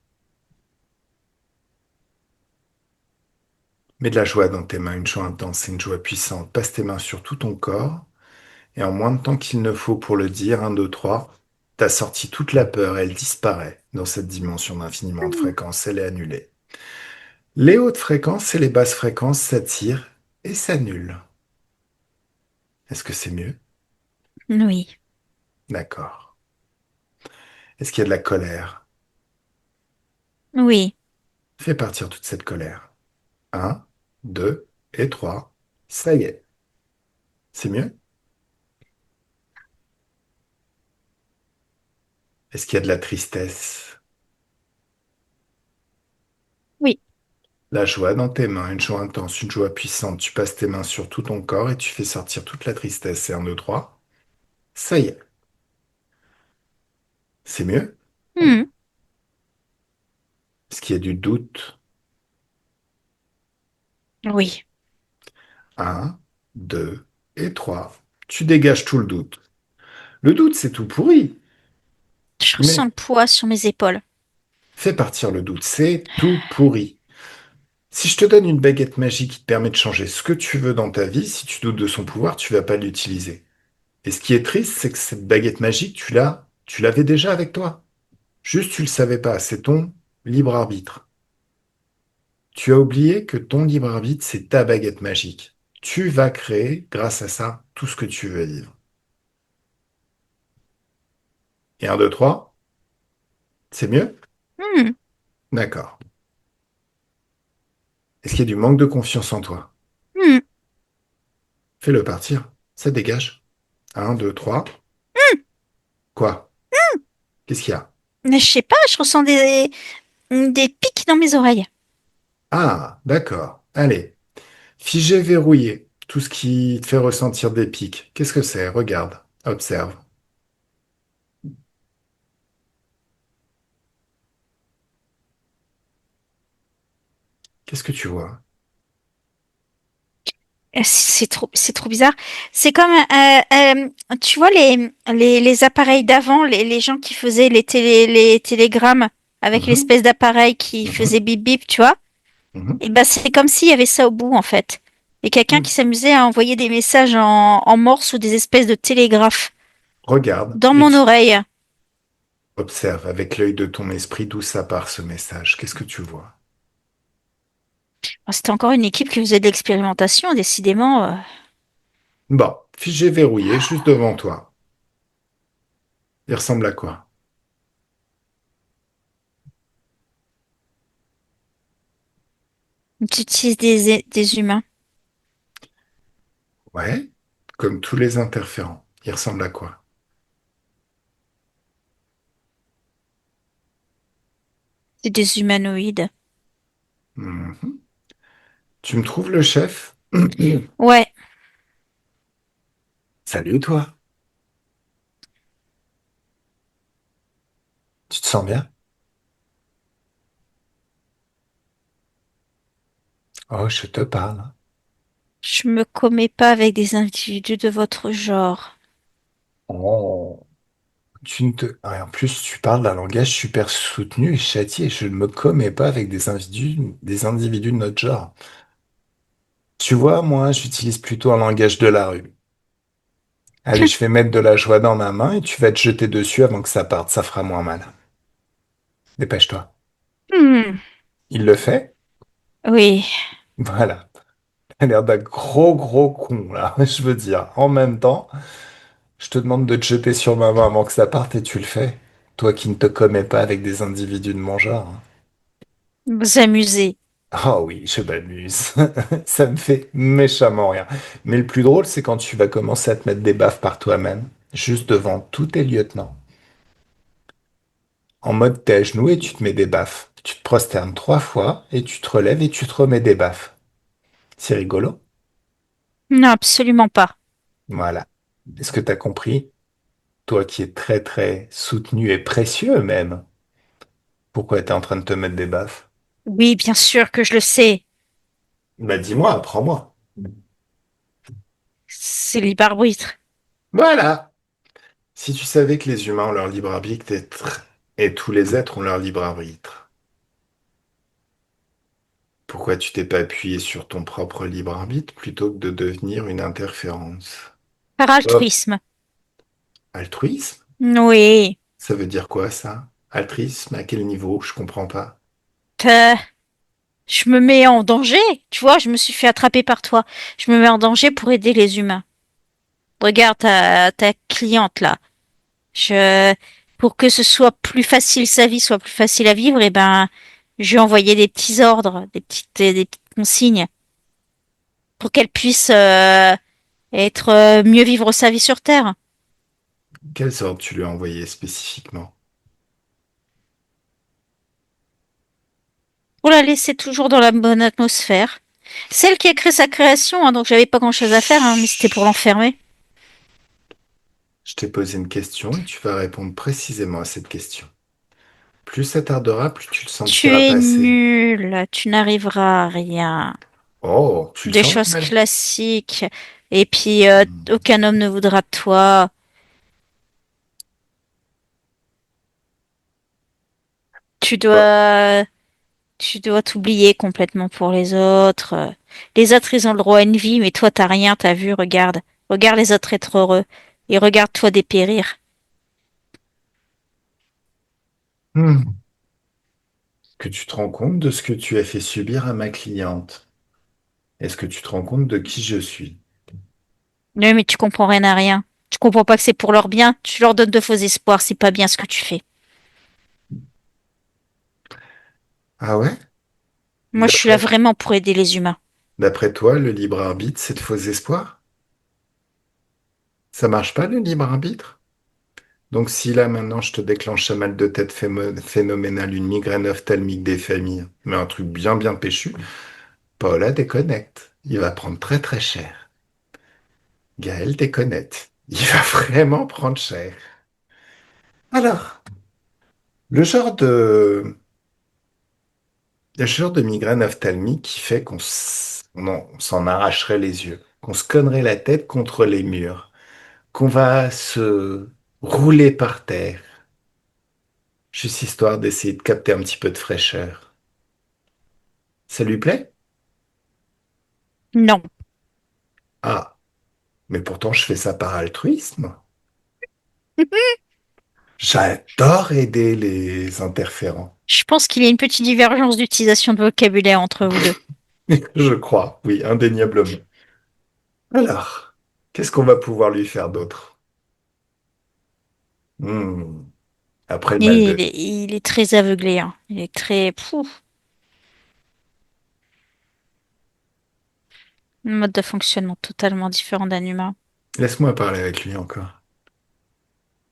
Mets de la joie dans tes mains, une joie intense et une joie puissante. Passe tes mains sur tout ton corps, et en moins de temps qu'il ne faut pour le dire, un, deux, trois, t'as sorti toute la peur, elle disparaît dans cette dimension d'infiniment de Hmm. fréquences, elle est annulée. Les hautes fréquences et les basses fréquences s'attirent et s'annulent. Est-ce que c'est mieux? Oui, D'accord. Est-ce qu'il y a de la colère? oui, Fais partir toute cette colère. Un, 2 et 3. Ça y est. C'est mieux? Est-ce qu'il y a de la tristesse? oui. La joie dans tes mains, une joie intense, une joie puissante. Tu passes tes mains sur tout ton corps et tu fais sortir toute la tristesse. C'est un, 2, 3. Ça y est. C'est mieux? Hmm. Est-ce qu'il y a du doute? Oui. Un, 2 et 3. Tu dégages tout le doute. Le doute, c'est tout pourri. Je ressens Mais le poids sur mes épaules. fais partir le doute. C'est tout pourri. Si je te donne une baguette magique qui te permet de changer ce que tu veux dans ta vie, si tu doutes de son pouvoir, tu vas pas l'utiliser. Et ce qui est triste, c'est que cette baguette magique, tu l'avais déjà avec toi. Juste, tu le savais pas. C'est ton libre arbitre. Tu as oublié que ton libre arbitre, c'est ta baguette magique. Tu vas créer, grâce à ça, tout ce que tu veux vivre. Et un, deux, trois, c'est mieux? Hmm. D'accord. Est-ce qu'il y a du manque de confiance en toi? Hmm. Fais-le partir. Ça dégage. Un, deux, trois. Quoi? Qu'est-ce qu'il y a? Mais je sais pas, je ressens des pics dans mes oreilles. Ah, d'accord. Allez. Figé, verrouillé. Tout ce qui te fait ressentir des pics. Qu'est-ce que c'est? Regarde. Observe. Qu'est-ce que tu vois? C'est trop bizarre. C'est comme, tu vois les appareils d'avant, les gens qui faisaient les télégrammes avec Mhm, l'espèce d'appareil qui mhm, faisait bip bip, tu vois? mhm, Et ben c'est comme s'il y avait ça au bout en fait. Et quelqu'un mhm. qui s'amusait à envoyer des messages en morse ou des espèces de télégraphes Regarde dans et mon tu oreille. observes avec l'œil de ton esprit d'où ça part ce message. Qu'est-ce que tu vois? Oh, c'était encore une équipe qui faisait de l'expérimentation, décidément. Bon, figé, verrouillé, juste devant toi. Il ressemble à quoi? Tu utilises des humains, Ouais, comme tous les interférents. Il ressemble à quoi? c'est des humanoïdes. Mhm. Tu me trouves le chef? Ouais, Salut toi. Tu te sens bien? Oh, je te parle. Je me commets pas avec des individus de votre genre. Oh. Tu ne te... Ah, en plus, tu parles d'un langage super soutenu et châtié. Je ne me commets pas avec des individus de notre genre. Tu vois, moi, j'utilise plutôt un langage de la rue. Allez, je vais mettre de la joie dans ma main et tu vas te jeter dessus avant que ça parte. Ça fera moins mal. Dépêche-toi. Hmm, Il le fait? oui. Voilà. T'as l'air d'un gros, gros con, là. Je veux dire, en même temps, je te demande de te jeter sur ma main avant que ça parte et tu le fais. Toi qui ne te commets pas avec des individus de mon genre. Vous amusez. Oh oui, je m'amuse. Ça me fait méchamment rire. Mais le plus drôle, c'est quand tu vas commencer à te mettre des baffes par toi-même, juste devant tous tes lieutenants. En mode, t'es à genoux et tu te mets des baffes. Tu te prosternes 3 fois et tu te relèves et tu te remets des baffes. C'est rigolo. Non, absolument pas. Voilà. Est-ce que t'as compris? Toi qui es très très soutenu et précieux même. Pourquoi t'es en train de te mettre des baffes? Oui, bien sûr que je le sais. Bah dis-moi, apprends-moi. C'est libre arbitre. Voilà. Si tu savais que les humains ont leur libre arbitre et tous les êtres ont leur libre arbitre, pourquoi tu t'es pas appuyé sur ton propre libre arbitre plutôt que de devenir une interférence? Par Hop, altruisme. altruisme? Oui. Ça veut dire quoi ça? Altruisme? À quel niveau? Je comprends pas. Euh, je me mets en danger. Tu vois, je me suis fait attraper par toi. Je me mets en danger pour aider les humains. Regarde ta cliente là. Je, pour que ce soit plus facile, sa vie soit plus facile à vivre, eh ben, je lui ai envoyé des petits ordres, des petites consignes pour qu'elle puisse être mieux vivre sa vie sur Terre. Quelle sorte tu lui as envoyé spécifiquement? Pour la laisser toujours dans la bonne atmosphère. Celle qui a créé sa création, hein, donc j'avais pas grand-chose à faire, hein, mais c'était pour Chut. l'enfermer. Je t'ai posé une question et tu vas répondre précisément à cette question. Plus ça tardera, plus tu le Tu sentiras es passer. nul, tu n'arriveras à rien. Oh, tu le Des sens choses mal? classiques. Et puis, Hmm. aucun homme ne voudra de toi. Tu Bah, dois, tu dois t'oublier complètement pour les autres. Les autres, ils ont le droit à une vie, mais toi, t'as rien, t'as vu, regarde. Regarde les autres être heureux. Et regarde-toi dépérir. hmm. Que tu te rends compte de ce que tu as fait subir à ma cliente? Est-ce que tu te rends compte de qui je suis? Non, mais tu comprends rien à rien. Tu comprends pas que c'est pour leur bien. Tu leur donnes de faux espoirs. C'est pas bien ce que tu fais. Ah ouais? Moi, je suis là D'après, vraiment pour aider les humains. d'après toi, le libre arbitre, c'est de faux espoirs? Ça marche pas le libre arbitre? Donc si là maintenant je te déclenche un mal de tête phénoménal, une migraine ophtalmique des familles, mais un truc bien bien péchu, Paula déconnecte. Il va prendre très très cher. Gaël déconnecte. Il va vraiment prendre cher. Alors, le genre de, le genre de migraine ophtalmique qui fait on s'en arracherait les yeux, qu'on se connerait la tête contre les murs, qu'on va se rouler par terre, juste histoire d'essayer de capter un petit peu de fraîcheur. Ça lui plaît? Non. Ah, mais pourtant je fais ça par altruisme. J'adore aider les interférents. Je pense qu'il y a une petite divergence d'utilisation de vocabulaire entre vous deux. Je crois, oui, indéniablement. Alors, qu'est-ce qu'on va pouvoir lui faire d'autre? Hmm, après le mal Et de... il est très aveuglé, hein. Il est très... Pouf, un mode de fonctionnement totalement différent d'un humain. Laisse-moi parler avec lui encore.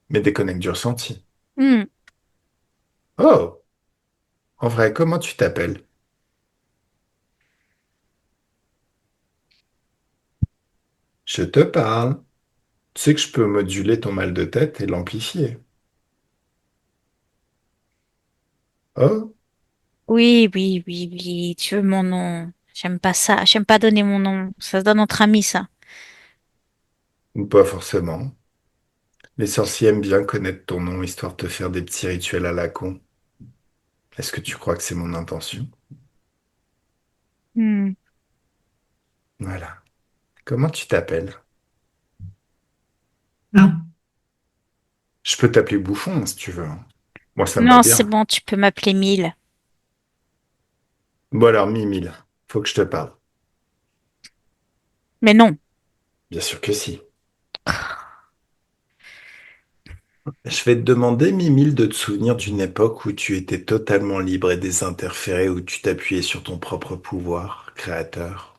Mais déconnecte du ressenti. Hmm. Oh, en vrai, comment tu t'appelles? Je te parle. Tu sais que je peux moduler ton mal de tête et l'amplifier. Oh, Oui, oui, oui, oui, tu veux mon nom. J'aime pas ça. J'aime pas donner mon nom. Ça se donne entre amis, ça. Ou pas forcément. Les sorciers aiment bien connaître ton nom, histoire de te faire des petits rituels à la con. Est-ce que tu crois que c'est mon intention? Hmm. Voilà. Comment tu t'appelles? Non. Je peux t'appeler Bouffon, hein, si tu veux, hein. Moi, ça me va Non, c'est bien. bon, tu peux m'appeler Mille. Bon alors, Mimile, faut que je te parle. Mais non. Bien sûr que si. Je vais te demander, Mimile, de te souvenir d'une époque où tu étais totalement libre et désinterféré, où tu t'appuyais sur ton propre pouvoir créateur.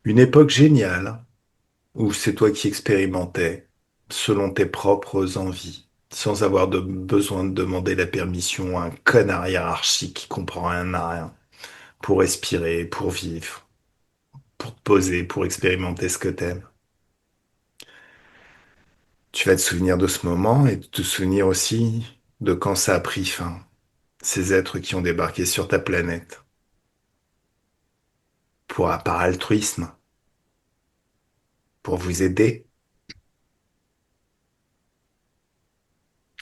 Une époque géniale, où c'est toi qui expérimentais, selon tes propres envies, sans avoir besoin de demander la permission à un connard hiérarchique qui comprend rien à rien, pour respirer, pour vivre, pour te poser, pour expérimenter ce que t'aimes. Tu vas te souvenir de ce moment et te souvenir aussi de quand ça a pris fin, ces êtres qui ont débarqué sur ta planète, par altruisme, pour vous aider,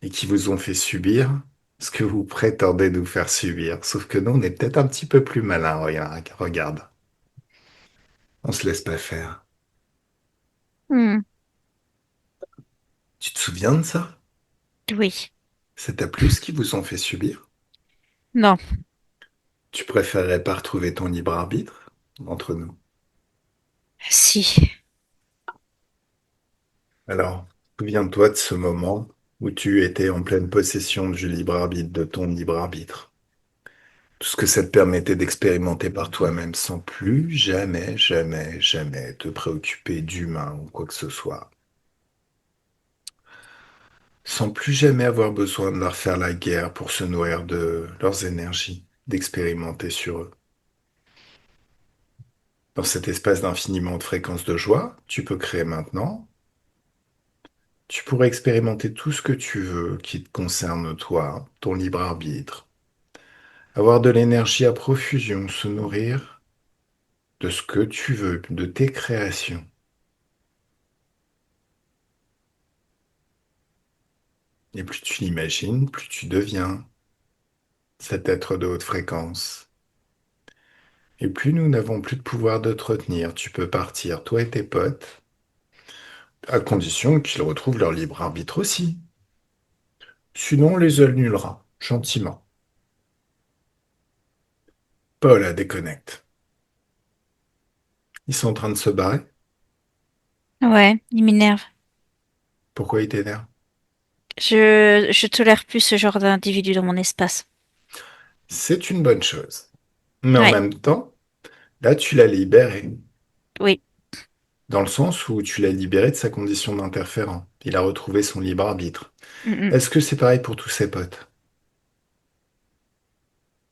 et qui vous ont fait subir ce que vous prétendez nous faire subir. Sauf que nous, on est peut-être un petit peu plus malin, regarde. On se laisse pas faire. Hmm. Tu te souviens de ça? Oui. Ça t'a plu ce qu'ils vous ont fait subir? Non. Tu préférerais pas retrouver ton libre arbitre entre nous? Si. Alors, souviens-toi de ce moment où tu étais en pleine possession du libre arbitre, de ton libre arbitre. Tout ce que ça te permettait d'expérimenter par toi-même sans plus jamais, jamais, jamais te préoccuper d'humain ou quoi que ce soit. Sans plus jamais avoir besoin de leur faire la guerre pour se nourrir de leurs énergies, d'expérimenter sur eux. Dans cet espace d'infiniment de fréquences de joie, tu peux créer maintenant. Tu pourrais expérimenter tout ce que tu veux qui te concerne toi, ton libre arbitre. Avoir de l'énergie à profusion, se nourrir de ce que tu veux, de tes créations. Et plus tu l'imagines, plus tu deviens cet être de haute fréquence. Et plus nous n'avons plus de pouvoir de te retenir, tu peux partir, toi et tes potes, à condition qu'ils retrouvent leur libre arbitre aussi. Sinon, on les annulera, gentiment. Paul a déconnecte. Ils sont en train de se barrer. Ouais, il m'énerve. Pourquoi ils t'énervent? Je tolère plus ce genre d'individu dans mon espace. C'est une bonne chose. Mais en Ouais. même temps, là, tu l'as libéré. Oui. Dans le sens où tu l'as libéré de sa condition d'interférent. Il a retrouvé son libre arbitre. Mm, Est-ce que c'est pareil pour tous ses potes?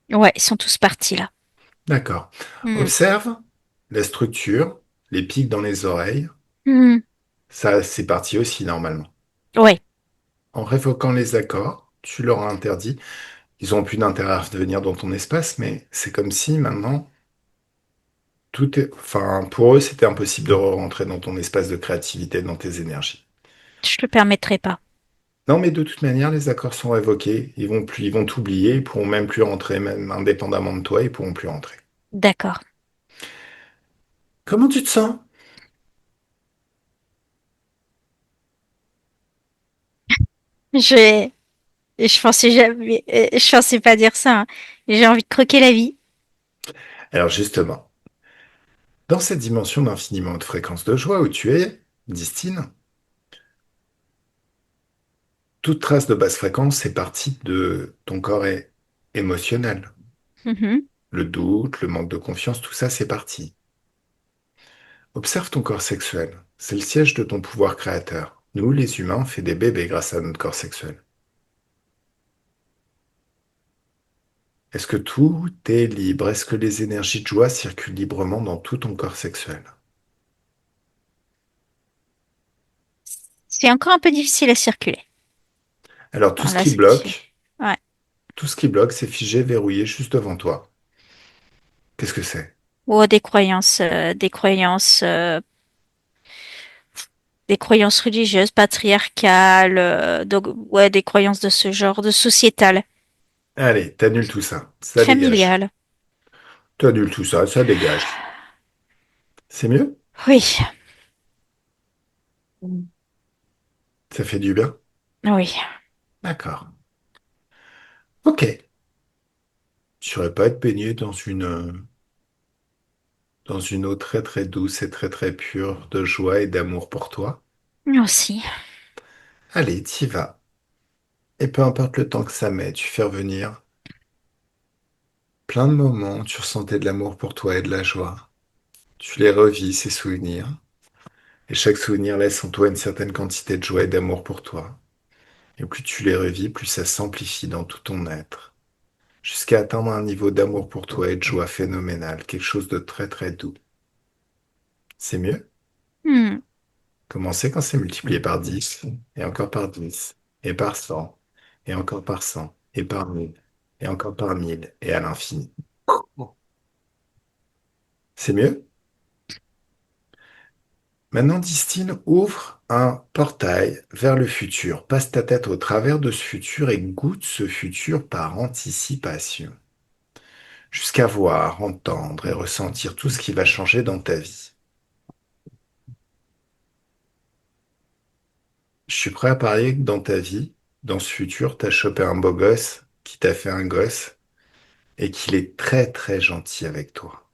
mm. Ouais, ils sont tous partis là. D'accord. Mm. Observe la structure, les pics dans les oreilles. Mm. Ça, c'est parti aussi normalement. Ouais. En révoquant les accords, tu leur as interdit. Ils ont plus d'intérêt à venir dans ton espace, mais c'est comme si maintenant, enfin, pour eux, c'était impossible de rentrer dans ton espace de créativité, dans tes énergies. Je le permettrai pas. Non, mais de toute manière, les accords sont révoqués. Ils vont t'oublier. Ils pourront même plus rentrer, même indépendamment de toi, ils pourront plus rentrer. D'accord. Comment tu te sens? Je, je pensais jamais, je pensais pas dire ça, hein. J'ai envie de croquer la vie. Alors justement, dans cette dimension d'infiniment de fréquences de joie où tu es, Distine, toute trace de basse fréquence est partie de ton corps émotionnel. Mhm. Le doute, le manque de confiance, tout ça, c'est parti. Observe ton corps sexuel. C'est le siège de ton pouvoir créateur. Nous, les humains, on fait des bébés grâce à notre corps sexuel. Est-ce que tout est libre? Est-ce que les énergies de joie circulent librement dans tout ton corps sexuel? C'est encore un peu difficile à circuler. Alors, Alors là, c'est difficile. Ouais. tout ce qui bloque, c'est figé, verrouillé juste devant toi. Qu'est-ce que c'est? Ou des croyances religieuses, patriarcales, donc, ouais, des croyances de ce genre, de sociétales, Allez, t'annules tout ça. Ça dégage. familiales. T'annules tout ça, ça dégage. C'est mieux? Oui, Ça fait du bien? oui. D'accord. Ok. Tu n'aurais pas être baigné dans une eau très très douce et très très pure de joie et d'amour pour toi? Aussi. Allez, t'y vas. Et peu importe le temps que ça met, tu fais revenir plein de moments où tu ressentais de l'amour pour toi et de la joie. Tu les revis, ces souvenirs. Et chaque souvenir laisse en toi une certaine quantité de joie et d'amour pour toi. Et plus tu les revis, plus ça s'amplifie dans tout ton être. Jusqu'à atteindre un niveau d'amour pour toi et de joie phénoménal, quelque chose de très très doux. C'est mieux? Hmm. Commencez quand c'est multiplié par 10, et encore par 10, et par 100, et encore par 100, et par 1000, et encore par 1000, et à l'infini. C'est mieux? Maintenant, Distine, ouvre un portail vers le futur. Passe ta tête au travers de ce futur et goûte ce futur par anticipation. Jusqu'à voir, entendre et ressentir tout ce qui va changer dans ta vie. Je suis prêt à parier que dans ta vie, dans ce futur, t'as chopé un beau gosse qui t'a fait un gosse et qu'il est très très gentil avec toi.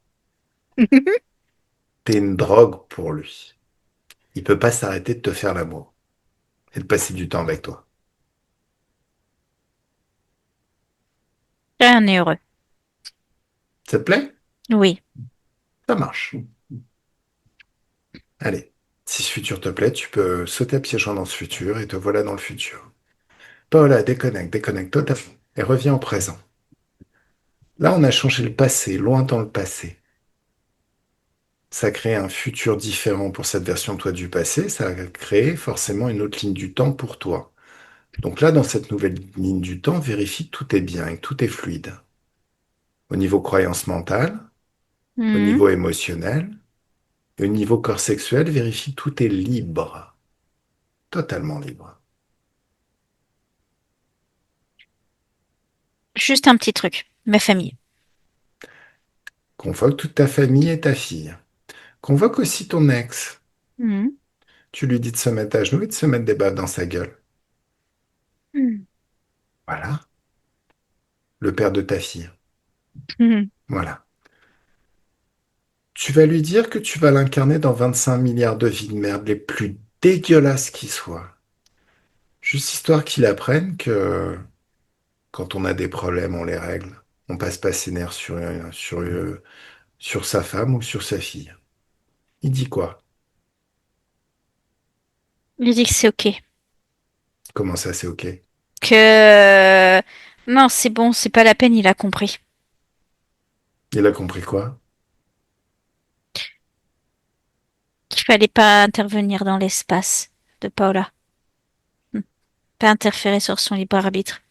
T'es une drogue pour lui. Il peut pas s'arrêter de te faire l'amour et de passer du temps avec toi. Rien n'est heureux. Ça te plaît? Oui. Ça marche. Allez, si ce futur te plaît, tu peux sauter à pieds joints dans ce futur et te voilà dans le futur. Paola, déconnecte, déconnecte totalement et reviens au présent. Là, on a changé le passé, loin dans le passé. Ça crée un futur différent pour cette version de toi du passé, ça a créé forcément une autre ligne du temps pour toi. Donc là, dans cette nouvelle ligne du temps, vérifie que tout est bien et que tout est fluide. Au niveau croyance mentale, au Hmm. niveau émotionnel, et au niveau corps sexuel, vérifie que tout est libre, totalement libre. Juste un petit truc. Ma famille. Convoque toute ta famille et ta fille. Convoque aussi ton ex. Hmm. Tu lui dis de se mettre à genoux et de se mettre des baffes dans sa gueule. Hmm. Voilà, le père de ta fille. Hmm. Voilà. Tu vas lui dire que tu vas l'incarner dans 25 milliards de vies de merde les plus dégueulasses qui soient. Juste histoire qu'il apprenne que quand on a des problèmes, on les règle. On passe pas ses nerfs sur sa femme ou sur sa fille. Il dit quoi? Il dit que c'est ok. Comment ça, c'est OK? Que non, c'est bon, c'est pas la peine, il a compris. Il a compris quoi? Qu'il fallait pas intervenir dans l'espace de Paola. Hmm. Pas interférer sur son libre arbitre.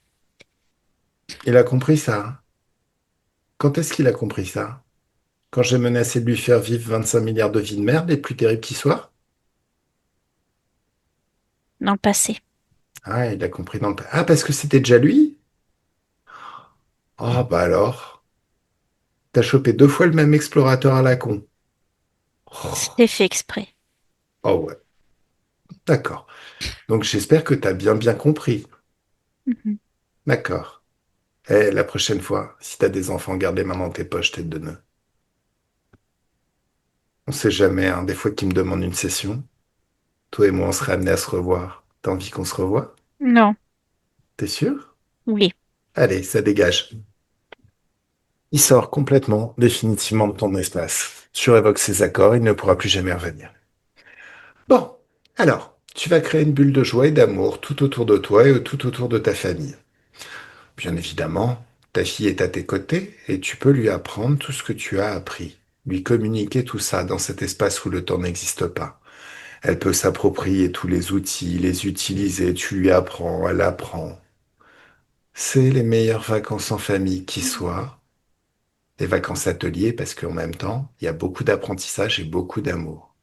Il a compris ça, hein. Quand est-ce qu'il a compris ça? Quand j'ai menacé de lui faire vivre 25 milliards de vies de merde, les plus terribles qui soient? Dans le passé. Ah, il a compris dans le... Ah, parce que c'était déjà lui? Ah, bah alors, t'as chopé 2 fois le même explorateur à la con. Oh, C'est fait exprès. oh ouais, d'accord. Donc j'espère que t'as bien bien compris. Mhm. D'accord. Eh, la prochaine fois, si t'as des enfants, garde les mains dans tes poches, tête de nœud. On sait jamais, hein, des fois qu'ils me demandent une session. Toi et moi, on serait amenés à se revoir. T'as envie qu'on se revoie? Non. T'es sûr? Oui. Allez, ça dégage. Il sort complètement, définitivement de ton espace. Tu révoques ses accords, il ne pourra plus jamais revenir. Bon, alors, tu vas créer une bulle de joie et d'amour tout autour de toi et tout autour de ta famille. Bien évidemment, ta fille est à tes côtés et tu peux lui apprendre tout ce que tu as appris, lui communiquer tout ça dans cet espace où le temps n'existe pas. Elle peut s'approprier tous les outils, les utiliser, tu lui apprends, elle apprend. C'est les meilleures vacances en famille qui soient. des vacances ateliers, parce qu'en même temps, il y a beaucoup d'apprentissage et beaucoup d'amour.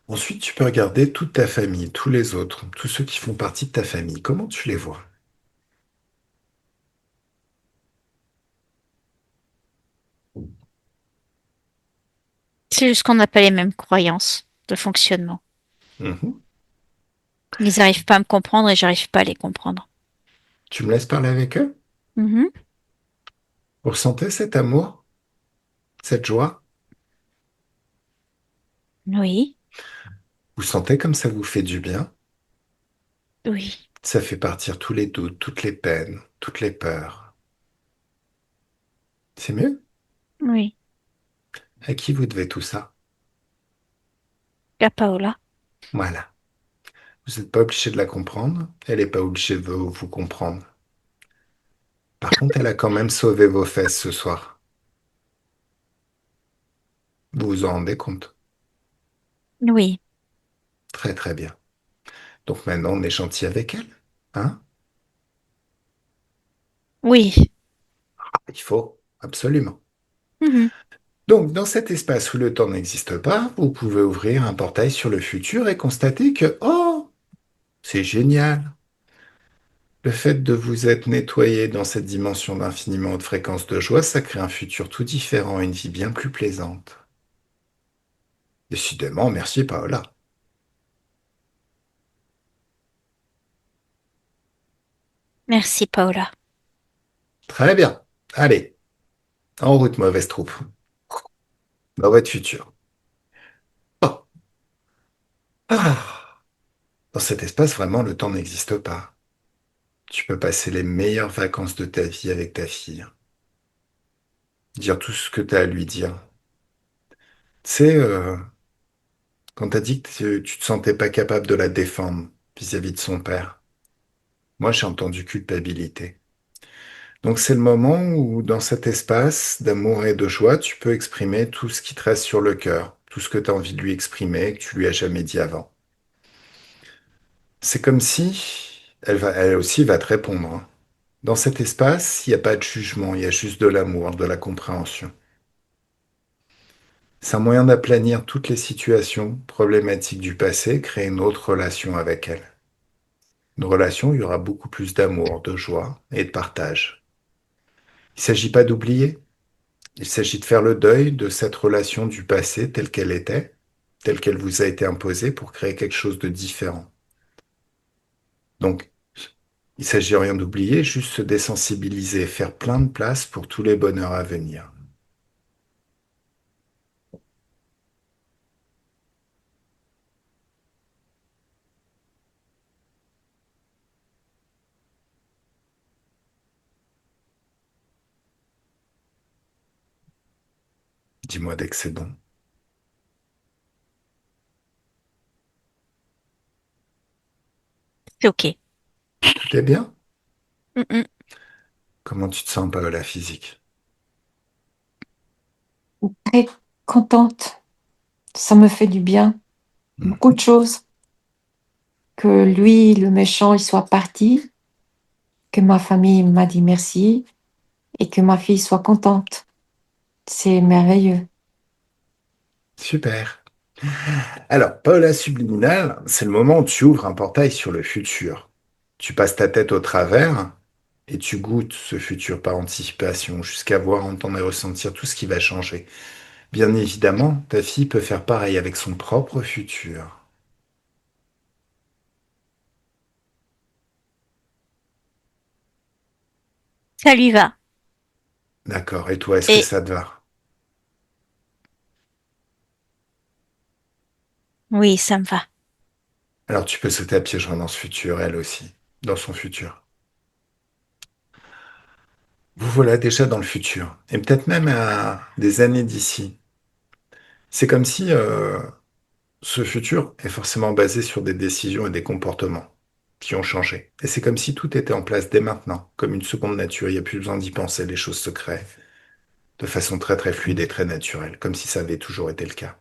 Ensuite, tu peux regarder toute ta famille, tous les autres, tous ceux qui font partie de ta famille. Comment tu les vois? C'est juste qu'on n'a pas les mêmes croyances de fonctionnement. Mhm. Ils n'arrivent pas à me comprendre et j'arrive pas à les comprendre. Tu me laisses parler avec eux? Mhm. Vous ressentez cet amour, cette joie? Oui, Vous sentez comme ça vous fait du bien? oui, Ça fait partir tous les doutes, toutes les peines, toutes les peurs. C'est mieux? oui. À qui vous devez tout ça? La Paola. Voilà. Vous n'êtes pas obligé de la comprendre. Elle n'est pas obligée de vous comprendre. Par contre, elle a quand même sauvé vos fesses ce soir. Vous vous en rendez compte? Oui, Très très bien. Donc maintenant, on est gentil avec elle. Hein? oui. Il faut, absolument. Mhm. Donc, dans cet espace où le temps n'existe pas, vous pouvez ouvrir un portail sur le futur et constater que, oh, c'est génial. Le fait de vous être nettoyé dans cette dimension d'infiniment haute fréquence de joie, ça crée un futur tout différent, une vie bien plus plaisante. Décidément, merci Paola. Merci, Paola. Très bien. Allez, en route, mauvaise troupe. Dans votre futur. Oh. Ah. Dans cet espace, vraiment, le temps n'existe pas. Tu peux passer les meilleures vacances de ta vie avec ta fille. Dire tout ce que tu as à lui dire. Tu sais, quand t'as dit que tu te sentais pas capable de la défendre vis-à-vis de son père, moi j'ai entendu culpabilité. Donc c'est le moment où, dans cet espace d'amour et de joie, tu peux exprimer tout ce qui te reste sur le cœur, tout ce que tu as envie de lui exprimer et que tu lui as jamais dit avant. C'est comme si elle aussi va te répondre, hein. Dans cet espace, il n'y a pas de jugement, il y a juste de l'amour, de la compréhension. C'est un moyen d'aplanir toutes les situations problématiques du passé, créer une autre relation avec elle. Une relation où il y aura beaucoup plus d'amour, de joie et de partage. Il ne s'agit pas d'oublier, il s'agit de faire le deuil de cette relation du passé telle qu'elle était, telle qu'elle vous a été imposée pour créer quelque chose de différent. Donc, il s'agit rien d'oublier, juste se désensibiliser, faire plein de place pour tous les bonheurs à venir. Dis-moi dès que c'est bon. C'est OK. Tout est bien? Mm-mm. Comment tu te sens, Paola, physique? Très contente. Ça me fait du bien. Beaucoup Hmm. de choses. Que lui, le méchant, il soit parti. Que ma famille m'a dit merci. Et que ma fille soit contente. C'est merveilleux. Super. Alors, Paola subliminale, c'est le moment où tu ouvres un portail sur le futur. Tu passes ta tête au travers et tu goûtes ce futur par anticipation jusqu'à voir, entendre et ressentir tout ce qui va changer. Bien évidemment, ta fille peut faire pareil avec son propre futur. Ça lui va. D'accord. Et toi, est-ce que Et ça te va? oui, ça me va. Alors, tu peux sauter à pieds joints dans ce futur, elle aussi, dans son futur. Vous voilà déjà dans le futur, et peut-être même à des années d'ici. C'est comme si ce futur est forcément basé sur des décisions et des comportements qui ont changé. Et c'est comme si tout était en place dès maintenant, comme une seconde nature. Il n'y a plus besoin d'y penser, les choses se créent de façon très très fluide et très naturelle, comme si ça avait toujours été le cas.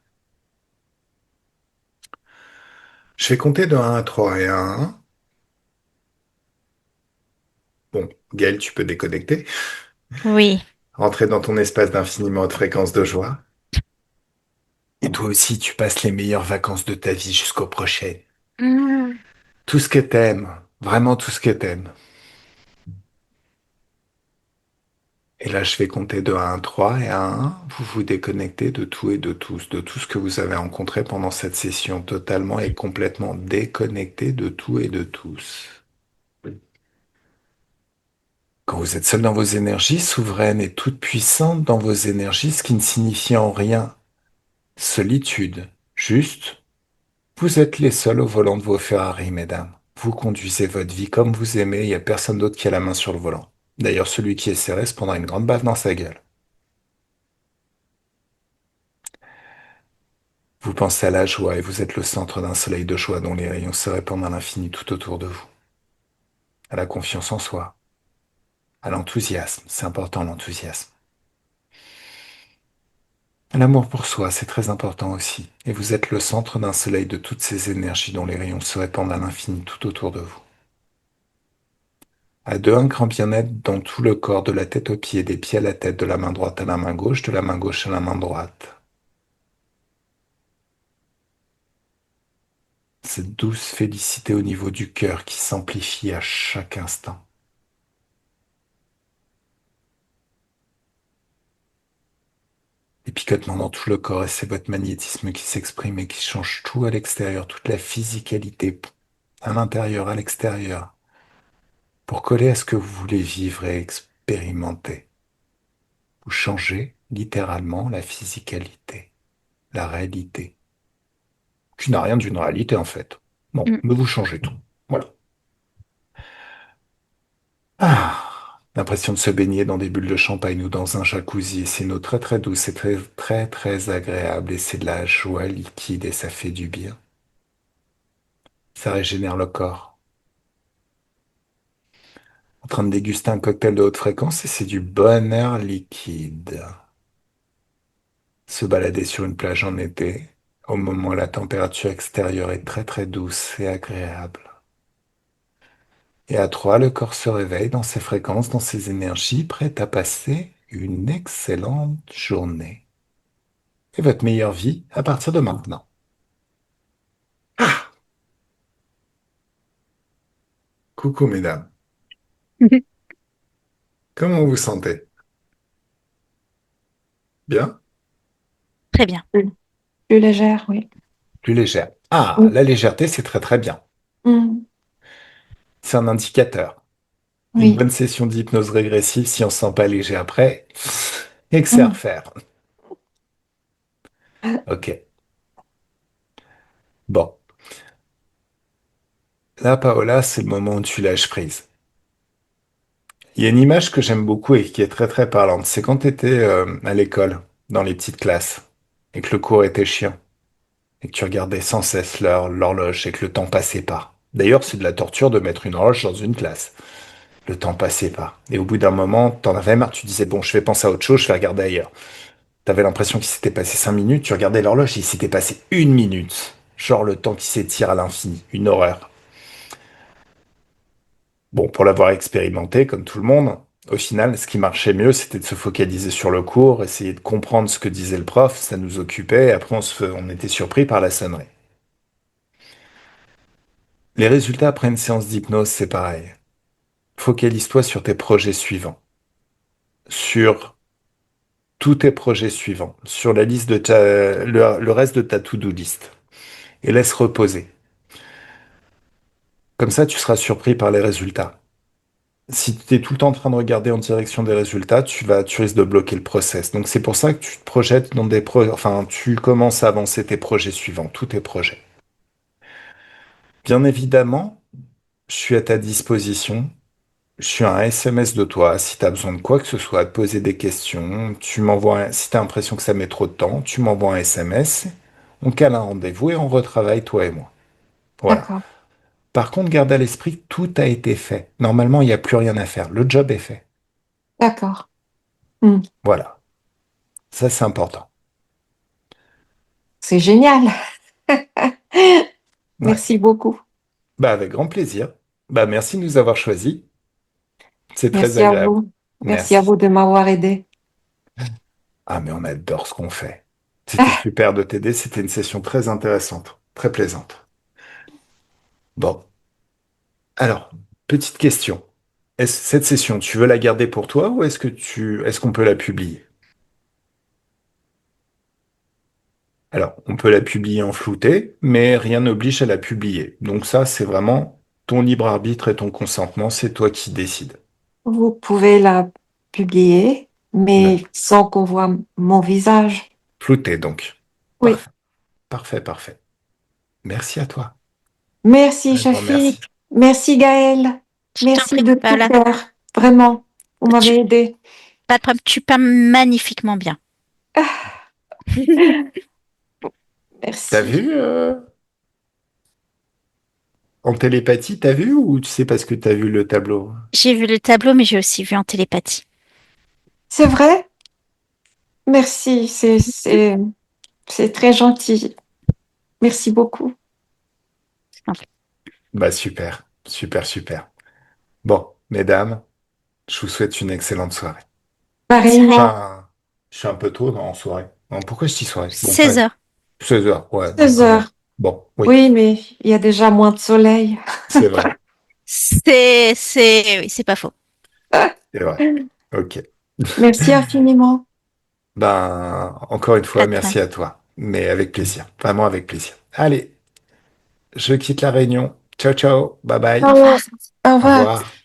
Je vais compter de 1 à 3 et 1 à 1. Bon, Gaël, tu peux déconnecter, Oui. rentrer dans ton espace d'infiniment haute fréquence de joie. Et toi aussi, tu passes les meilleures vacances de ta vie jusqu'au prochain. Mm. Tout ce que t'aimes, vraiment tout ce que t'aimes. Et là, je vais compter de 1 à 3 et à 1, vous vous déconnectez de tout et de tout ce que vous avez rencontré pendant cette session, totalement et complètement déconnecté de tout et de tous. Quand vous êtes seul dans vos énergies, souveraine et toute puissante dans vos énergies, ce qui ne signifie en rien solitude, juste, vous êtes les seuls au volant de vos Ferrari, mesdames. Vous conduisez votre vie comme vous aimez, il n'y a personne d'autre qui a la main sur le volant. D'ailleurs, celui qui est serré se prendra une grande baffe dans sa gueule. Vous pensez à la joie et vous êtes le centre d'un soleil de joie dont les rayons se répandent à l'infini tout autour de vous. À la confiance en soi, à l'enthousiasme, c'est important l'enthousiasme. L'amour pour soi, c'est très important aussi. Et vous êtes le centre d'un soleil de toutes ces énergies dont les rayons se répandent à l'infini tout autour de vous. À deux, un grand bien-être dans tout le corps, de la tête aux pieds, des pieds à la tête, de la main droite à la main gauche, de la main gauche à la main droite. Cette douce félicité au niveau du cœur qui s'amplifie à chaque instant. Des picotements dans tout le corps et c'est votre magnétisme qui s'exprime et qui change tout à l'extérieur, toute la physicalité à l'intérieur, à l'extérieur, pour coller à ce que vous voulez vivre et expérimenter. Vous changez littéralement la physicalité, la réalité, qui n'a rien d'une réalité en fait. Bon, Mm. mais vous changez tout. Voilà. Ah, l'impression de se baigner dans des bulles de champagne ou dans un jacuzzi, et c'est une eau très très douce, c'est très très très agréable et c'est de la joie liquide et ça fait du bien. Ça régénère le corps. En train de déguster un cocktail de haute fréquence et c'est du bonheur liquide. Se balader sur une plage en été, au moment où la température extérieure est très très douce et agréable. Et à 3, le corps se réveille dans ses fréquences, dans ses énergies, prêt à passer une excellente journée. Et votre meilleure vie à partir de maintenant. Coucou mesdames, comment vous sentez? Bien? Très bien. Plus légère, oui. Plus légère. Ah, Oui. la légèreté, c'est très très bien. Mm. C'est un indicateur. Une Oui. bonne session d'hypnose régressive, si on se sent pas léger après, et que c'est à Mm. refaire. Ok. Bon. Là, Paola, c'est le moment où tu lâches prise. Il y a une image que j'aime beaucoup et qui est très très parlante. C'est quand tu étais à l'école, dans les petites classes, et que le cours était chiant, et que tu regardais sans cesse l'horloge et que le temps passait pas. D'ailleurs, c'est de la torture de mettre une horloge dans une classe. Le temps passait pas. Et au bout d'un moment, t'en avais marre, tu disais, bon, je vais penser à autre chose, je vais regarder ailleurs. T'avais l'impression qu'il s'était passé 5 minutes, tu regardais l'horloge et il s'était passé 1 minute. Genre le temps qui s'étire à l'infini. Une horreur. Bon, pour l'avoir expérimenté, comme tout le monde, au final, ce qui marchait mieux, c'était de se focaliser sur le cours, essayer de comprendre ce que disait le prof, ça nous occupait, et après on était surpris par la sonnerie. Les résultats après une séance d'hypnose, c'est pareil. Focalise-toi sur tes projets suivants, sur tous tes projets suivants, sur la liste de le reste de ta to-do list, et laisse reposer. Comme ça, tu seras surpris par les résultats. Si tu es tout le temps en train de regarder en direction des résultats, tu risques de bloquer le process. Donc c'est pour ça que tu te projettes dans enfin, tu commences à avancer tes projets suivants, tous tes projets. Bien évidemment, je suis à ta disposition. Je suis à un SMS de toi. Si tu as besoin de quoi que ce soit, de poser des questions, si tu as l'impression que ça met trop de temps, tu m'envoies un SMS. On cale un rendez-vous et on retravaille, toi et moi. Voilà. D'accord. Par contre, garde à l'esprit que tout a été fait. Normalement, il n'y a plus rien à faire. Le job est fait. D'accord. Mm. Voilà. Ça, c'est important. C'est génial. Ouais. Merci beaucoup. Bah, avec grand plaisir. Bah, merci de nous avoir choisis. C'est très Merci à agréable. vous. Merci à Merci. vous de m'avoir aidé. Ah, mais on adore ce qu'on fait. C'était super de t'aider. C'était une session très intéressante, très plaisante. Bon, alors, petite question. Cette session, tu veux la garder pour toi ou est-ce qu'on peut la publier? Alors, on peut la publier en flouté, mais rien n'oblige à la publier. Donc ça, c'est vraiment ton libre arbitre et ton consentement, c'est toi qui décides. Vous pouvez la publier, La mais sans qu'on voit mon visage. flouté, donc. Oui. Parfait, parfait, parfait. Merci à toi. Merci, Un grand merci. Shafik. Merci, Gaël. Je t'en Merci prie, de tout voilà. faire. Vraiment. Vous Tu, m'avez aidé. pas de problème, tu parles magnifiquement bien. T'as Merci. vu en télépathie, t'as vu ou tu sais parce que t'as vu le tableau? J'ai vu le tableau, mais j'ai aussi vu en télépathie. C'est vrai? Merci. C'est très gentil. Merci beaucoup. Je t'en prie. Bah super, super, super. Bon, mesdames, je vous souhaite une excellente soirée. Pareillement. Enfin, je suis un peu tôt en soirée. Non, pourquoi je dis soirée? Bon, 16 enfin, heures. 16 heures, ouais, bon, 16 quand même. heures. Bon, oui, Oui, mais il y a déjà moins de soleil. c'est vrai, Oui, c'est pas faux. c'est vrai. Ok. Merci infiniment. Ben, encore une Pas fois, de problème. merci à toi, mais avec plaisir, vraiment avec plaisir. Allez, je quitte la réunion. Ciao, ciao, bye Au bye, revoir. Au au revoir. revoir.